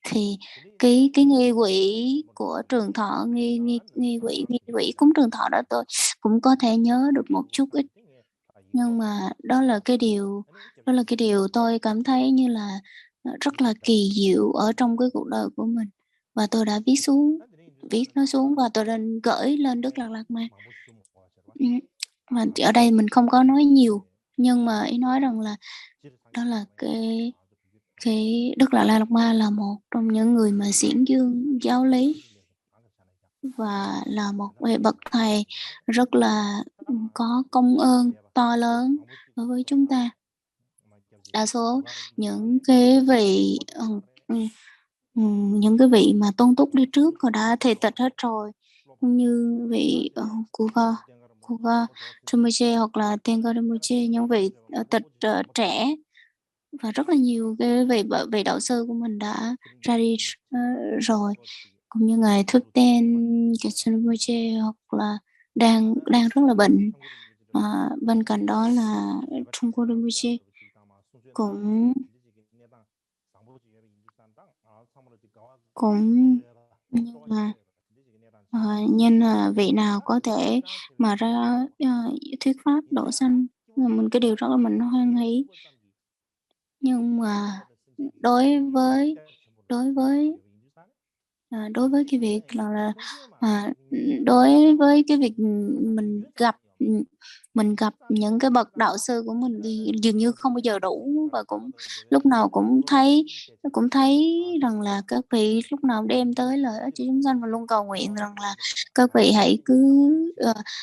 thì cái nghi quỹ của trường thọ, nghi quỹ cúng trường thọ đó, tôi cũng có thể nhớ được một chút ít. Nhưng mà đó là cái điều tôi cảm thấy như là rất là kỳ diệu ở trong cái cuộc đời của mình, và tôi đã viết nó xuống và tôi đã gửi lên Đức Lạt Lạt Ma. Và ở đây mình không có nói nhiều, nhưng mà ý nói rằng là đó là cái Đức Lạt Lạt Ma là một trong những người mà xiển dương giáo lý, và là một vị bậc thầy rất là có công ơn to lớn đối với chúng ta. Đa số những cái vị những cái vị mà tôn túc đi trước họ đã thề tịch hết rồi, cũng như vị Kuga Rinpoche hoặc là Tenga Rinpoche, những vị tịch trẻ, và rất là nhiều cái vị đạo sư của mình đã ra đi rồi, cũng như ngài Thupten Rinpoche, hoặc là đang rất là bệnh. Bên cạnh đó là Trung Quốc Rinpoche cũng cũng nhưng mà nên là vị nào có thể mà ra thuyết pháp độ sanh là mình cái điều rất là mình hoan hỷ. Nhưng mà đối với đối với đối với cái việc là đối với cái việc mình gặp những cái bậc đạo sư của mình thì dường như không bao giờ đủ, và cũng lúc nào cũng thấy rằng là các vị lúc nào đem tới lợi ích cho chúng sanh, và luôn cầu nguyện rằng là các vị hãy cứ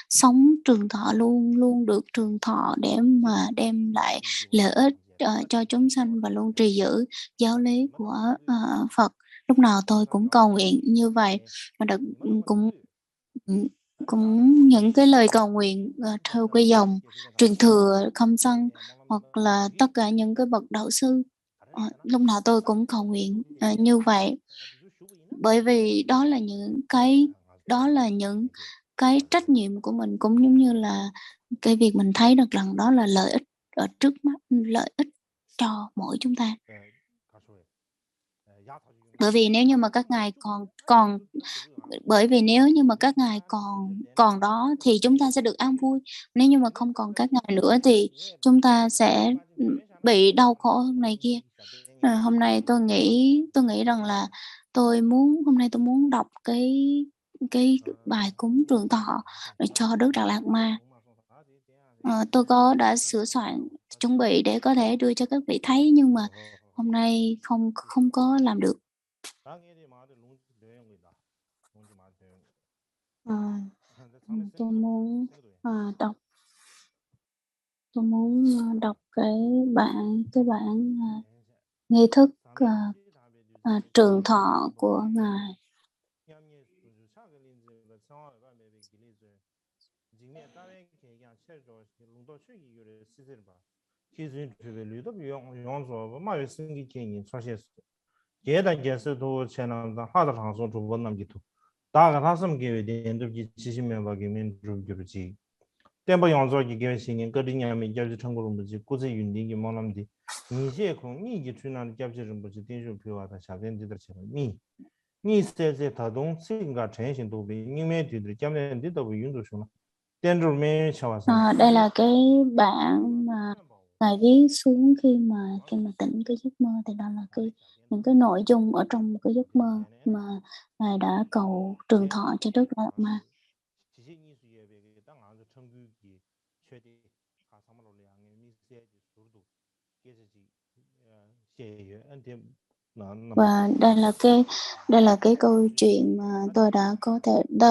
sống trường thọ, luôn luôn được trường thọ để mà đem lại lợi ích cho chúng sanh, và luôn trì giữ giáo lý của Phật. Lúc nào tôi cũng cầu nguyện như vậy, và cũng cũng những cái lời cầu nguyện theo cái dòng truyền thừa Khâm Sân, hoặc là tất cả những cái bậc đạo sư, lúc nào tôi cũng cầu nguyện như vậy, bởi vì đó là những cái trách nhiệm của mình, cũng giống như là cái việc mình thấy được rằng đó là lợi ích ở trước mắt, lợi ích cho mỗi chúng ta. Bởi vì nếu như mà các ngài còn đó thì chúng ta sẽ được an vui. Nếu như mà không còn các ngài nữa thì chúng ta sẽ bị đau khổ này kia. Hôm nay tôi nghĩ rằng là hôm nay tôi muốn đọc cái bài cúng trường thọ cho Đức Đạt Lạc Ma. Tôi đã sửa soạn chuẩn bị để có thể đưa cho các vị thấy, nhưng mà hôm nay không có làm được. Tôi muốn đọc cái bản nghi thức trường thọ của ngài. Tempo yongzo ki gewe shingen gari nyami gyabzi changu rumbuchi kuzi yundingi monamdi nishe kong ni ki chunan gyabzi rumbuchi tenshu piwa ta shazen didar cheba ni 你这些他东性格呈现度比因为对对讲的你都不运动xuống店主mình chào bạn Đây là cái bản mà ngài viết xuống khi mà tỉnh cái giấc mơ, thì đó là những cái nội dung ở trong một cái giấc mơ mà ngài đã cầu trường thọ cho Đức Đạt Ma. Và đây là cái câu chuyện mà tôi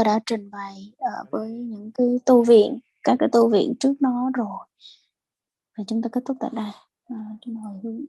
đã trình bày với những cái tu viện, các cái tu viện trước đó rồi, và chúng ta kết thúc tại đây. Chúng ta hồi hướng.